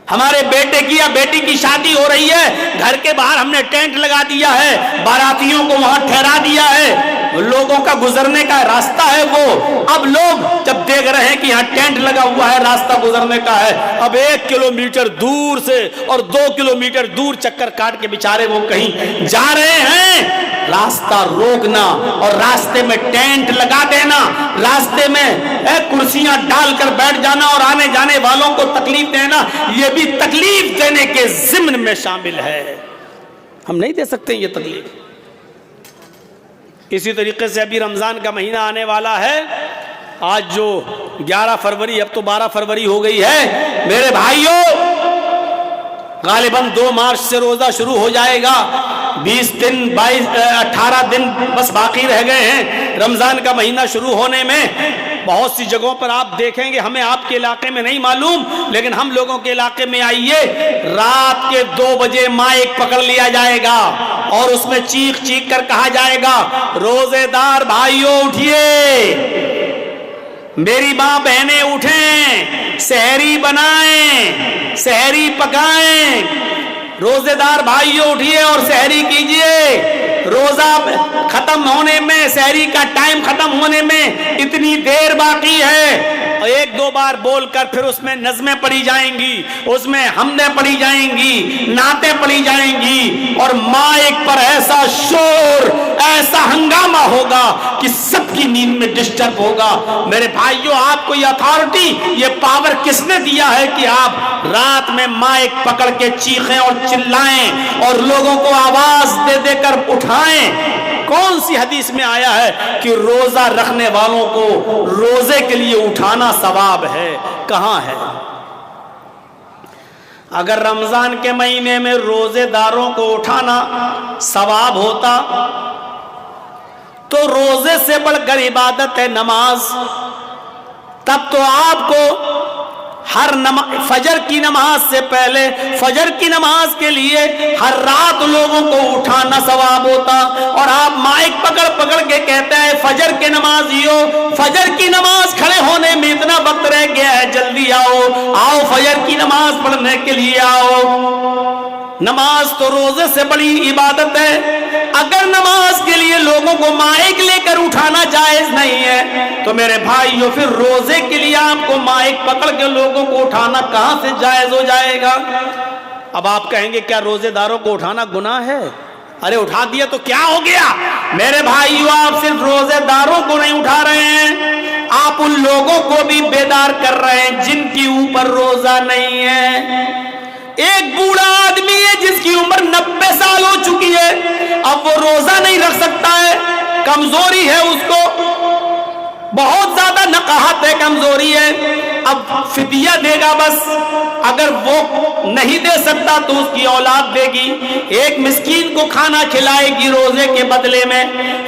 ہمارے بیٹے کی یا بیٹی کی شادی ہو رہی ہے، گھر کے باہر ہم نے ٹینٹ لگا دیا ہے، باراتیوں کو وہاں ٹھہرا دیا ہے، لوگوں کا گزرنے کا راستہ ہے وہ. اب لوگ جب دیکھ رہے ہیں کہ یہاں ٹینٹ لگا ہوا ہے، راستہ گزرنے کا ہے، اب 1 کلومیٹر دور سے اور 2 کلومیٹر دور چکر کاٹ کے بیچارے وہ کہیں جا رہے ہیں. راستہ روکنا اور راستے میں ٹینٹ لگا دینا، راستے میں کرسیاں ڈال کر بیٹھ جانا اور آنے جانے والوں کو تکلیف دینا، یہ بھی تکلیف دینے کے ضمن میں شامل ہے. ہم نہیں دے سکتے یہ تکلیف. اسی طریقے سے ابھی رمضان کا مہینہ آنے والا ہے. آج جو 11 فروری، اب تو 12 فروری ہو گئی ہے. میرے بھائیوں، غالباً 2 مارچ سے روزہ شروع ہو جائے گا. 20 دن 18 دن بس باقی رہ گئے ہیں رمضان کا مہینہ شروع ہونے میں. بہت سی جگہوں پر آپ دیکھیں گے، ہمیں آپ کے علاقے میں نہیں معلوم، لیکن ہم لوگوں کے علاقے میں آئیے، رات کے 2 بجے مائک پکڑ لیا جائے گا اور اس میں چیخ چیخ کر کہا جائے گا، روزے دار بھائیوں اٹھیے، میری ماں بہنیں اٹھیں، سحری بنائیں، سحری پکائیں، روزے دار بھائیوں اٹھیے اور سحری کیجئے. روزہ ختم ہونے میں، سحری کا ٹائم ختم ہونے میں اتنی دیر باقی ہے. 1-2 بار بول کر پھر اس میں نظمیں پڑھی جائیں گی، اس میں حمدیں پڑھی جائیں گی، نعتیں پڑھی جائیں گی، اور مائک پر ایسا شور، ایسا ہنگامہ ہوگا کہ سب کی نیند میں ڈسٹرب ہوگا. میرے بھائیوں، آپ کو یہ اتھارٹی، یہ پاور کس نے دیا ہے کہ آپ رات میں مائک پکڑ کے چیخیں اور چلائیں اور لوگوں کو آواز دے دے کر اٹھائیں؟ کون سی حدیث میں آیا ہے کہ روزہ رکھنے والوں کو روزے کے لیے اٹھانا ثواب ہے؟ کہاں ہے؟ اگر رمضان کے مہینے میں روزے داروں کو اٹھانا ثواب ہوتا تو روزے سے بڑھ کر عبادت ہے نماز. تب تو آپ کو ہر فجر کی نماز سے پہلے، فجر کی نماز کے لیے ہر رات لوگوں کو اٹھانا ثواب ہوتا، اور آپ مائک پکڑ پکڑ کے کہتے ہیں فجر کے نمازیوں، فجر کی نماز کھڑے ہونے میں اتنا وقت رہ گیا ہے، جلدی آؤ، آؤ فجر کی نماز پڑھنے کے لیے آؤ. نماز تو روزے سے بڑی عبادت ہے. اگر نماز کے لیے لوگوں کو مائک لے کر اٹھانا جائز نہیں ہے تو میرے بھائیو پھر روزے کے لیے آپ کو مائک پکڑ کے لوگوں کو اٹھانا کہاں سے جائز ہو جائے گا؟ اب آپ کہیں گے کیا روزے داروں کو اٹھانا گناہ ہے؟ ارے اٹھا دیا تو کیا ہو گیا؟ میرے بھائیو آپ صرف روزے داروں کو نہیں اٹھا رہے ہیں، آپ ان لوگوں کو بھی بیدار کر رہے ہیں جن کی اوپر روزہ نہیں ہے۔ ایک بوڑھا آدمی ہے جس کی عمر 90 سال ہو چکی ہے، اب وہ روزہ نہیں رکھ سکتا ہے، کمزوری ہے اس کو، بہت زیادہ نقاہت ہے، کمزوری ہے، اب فدیہ دے گا بس، اگر وہ نہیں دے سکتا تو اس کی اولاد دے گی، ایک مسکین کو کھانا کھلائے گی روزے کے بدلے میں،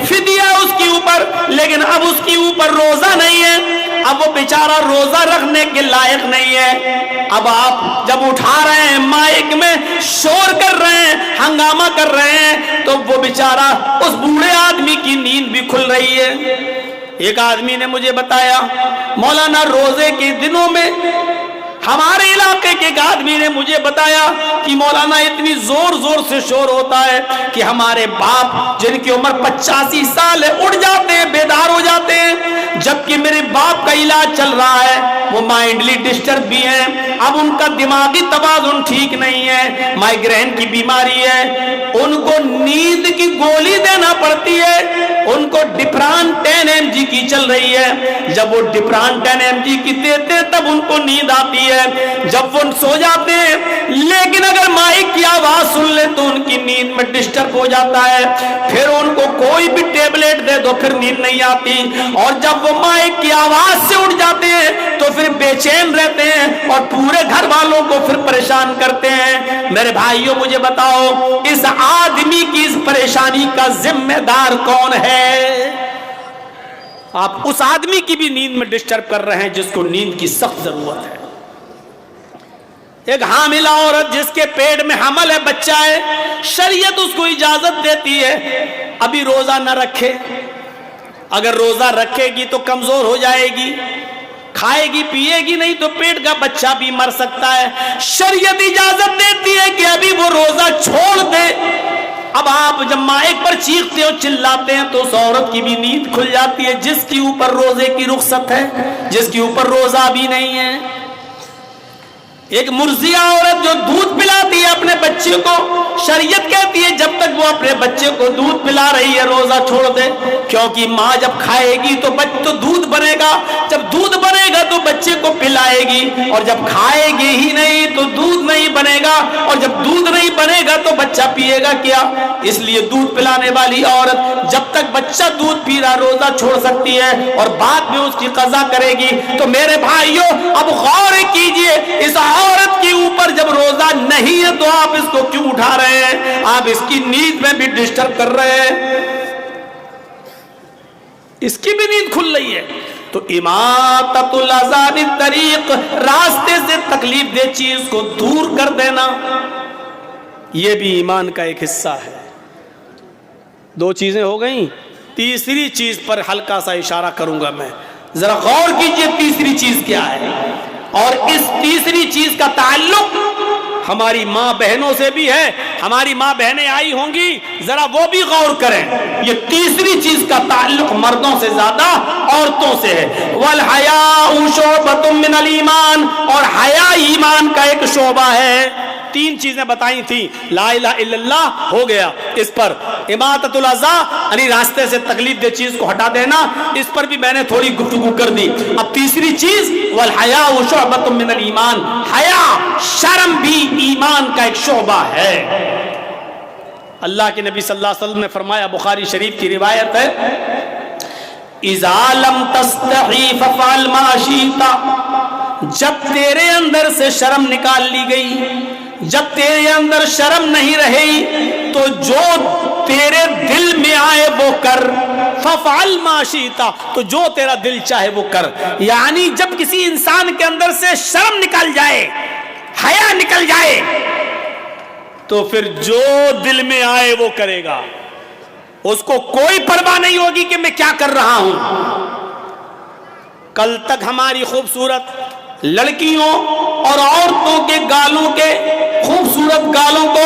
فدیہ اس کی اوپر، لیکن اب اس کی اوپر روزہ نہیں ہے، اب وہ بیچارہ روزہ رکھنے کے لائق نہیں ہے۔ اب آپ جب اٹھا رہے ہیں مائک میں شور کر رہے ہیں، ہنگامہ کر رہے ہیں، تو وہ بیچارہ اس بوڑھے آدمی کی نیند بھی کھل رہی ہے۔ ایک آدمی نے مجھے بتایا مولانا روزے کے دنوں میں، ہمارے علاقے کے ایک آدمی نے مجھے بتایا کہ مولانا اتنی زور زور سے شور ہوتا ہے کہ ہمارے باپ جن کی عمر 85 سال ہے اٹھ جاتے ہیں، بیدار ہو جاتے ہیں، جبکہ میرے باپ کا علاج چل رہا ہے، وہ مائنڈلی ڈسٹرب بھی ہیں، اب ان کا دماغی توازن ٹھیک نہیں ہے، مائیگرین کی بیماری ہے، ان کو نیند کی گولی دینا پڑتی ہے، ان کو ڈپران 10 mg کی چل رہی ہے، جب وہ ڈپران 10 mg کی دیتے ہیں تب ان کو نیند آتی ہے، جب وہ سو جاتے ہیں، لیکن اگر مائک کی آواز سن لے تو ان کی نیند میں ڈسٹرب ہو جاتا ہے، پھر ان کو کوئی بھی ٹیبلیٹ دے دو پھر نیند نہیں آتی، اور جب وہ مائک کی آواز سے اٹھ جاتے ہیں تو پھر بے چین رہتے ہیں اور پورے گھر والوں کو پھر پریشان کرتے ہیں۔ میرے بھائیوں مجھے بتاؤ اس آدمی کی اس پریشانی کا ذمہ دار کون ہے؟ آپ اس آدمی کی بھی نیند میں ڈسٹرب کر رہے ہیں جس کو نیند کی سخت ضرورت ہے۔ ایک حاملہ عورت جس کے پیٹ میں حمل ہے، بچہ ہے، شریعت اس کو اجازت دیتی ہے ابھی روزہ نہ رکھے، اگر روزہ رکھے گی تو کمزور ہو جائے گی، کھائے گی پیے گی نہیں تو پیٹ کا بچہ بھی مر سکتا ہے، شریعت اجازت دیتی ہے کہ ابھی وہ روزہ چھوڑ دے۔ اب آپ جب مائک پر چیختے ہو چلاتے ہیں تو اس عورت کی بھی نیند کھل جاتی ہے جس کی اوپر روزے کی رخصت ہے، جس کی اوپر روزہ بھی نہیں ہے۔ ایک مرضیہ عورت جو دودھ پلاتی ہے اپنے بچے کو، شریعت کہتی ہے جب تک وہ اپنے بچے کو دودھ پلا رہی ہے روزہ چھوڑ دے، کیونکہ ماں جب کھائے گی تو دودھ بنے گا، جب دودھ بنے گا تو بچے کو پلائے گی، اور جب کھائے گی ہی نہیں تو دودھ نہیں بنے گا، اور جب دودھ نہیں بنے گا تو بچہ پیے گا کیا؟ اس لیے دودھ پلانے والی عورت جب تک بچہ دودھ پی رہا روزہ چھوڑ سکتی ہے اور بعد میں اس کی قضا کرے گی۔ تو میرے بھائیوں اب غور کیجئے، اس عورت کے اوپر جب روزہ نہیں ہے تو آپ اس کو کیوں اٹھا رہے ہیں؟ آپ اس کی نیند میں بھی ڈسٹرب کر رہے ہیں، اس کی بھی نیند کھل رہی ہے۔ تو اماطۃ الاذى عن الطریق، راستے سے تکلیف دہ چیز کو دور کر دینا، یہ بھی ایمان کا ایک حصہ ہے۔ دو چیزیں ہو گئیں، تیسری چیز پر ہلکا سا اشارہ کروں گا میں، ذرا غور کیجئے تیسری چیز کیا ہے، اور اس تیسری چیز کا تعلق ہماری ماں بہنوں سے بھی ہے، ہماری ماں بہنیں آئی ہوں گی، ذرا وہ بھی غور کریں، یہ تیسری چیز کا تعلق مردوں سے زیادہ عورتوں سے ہے۔ وَالْحَيَاءُ شُعْبَةٌ مِّنَ الْإِيمَانِ، اور حیا ایمان کا ایک شعبہ ہے۔ تین چیزیں بتائی تھیں، لا الہ الا اللہ ہو گیا، اس پر اماطۃ الاذى یعنی راستے سے تکلیف دہ چیز کو ہٹا دینا، اس پر بھی میں نے تھوڑی گفتگو کر دی۔ اب تیسری چیز والحیاء شعبۃ من الایمان، حیا شرم بھی ایمان کا ایک شعبہ ہے۔ اللہ کے نبی صلی اللہ علیہ وسلم نے فرمایا، بخاری شریف کی روایت ہے، اذا لم تستحی ففعل ما شئت، جب تیرے اندر سے شرم نکال لی گئی، جب تیرے اندر شرم نہیں رہی تو جو تیرے دل میں آئے وہ کر، ففعل ما شئت، تو جو تیرا دل چاہے وہ کر۔ یعنی جب کسی انسان کے اندر سے شرم نکل جائے، حیا نکل جائے، تو پھر جو دل میں آئے وہ کرے گا، اس کو کوئی پرواہ نہیں ہوگی کہ میں کیا کر رہا ہوں۔ کل تک ہماری خوبصورت لڑکیوں اور عورتوں کے گالوں کے خوبصورت گالوں کو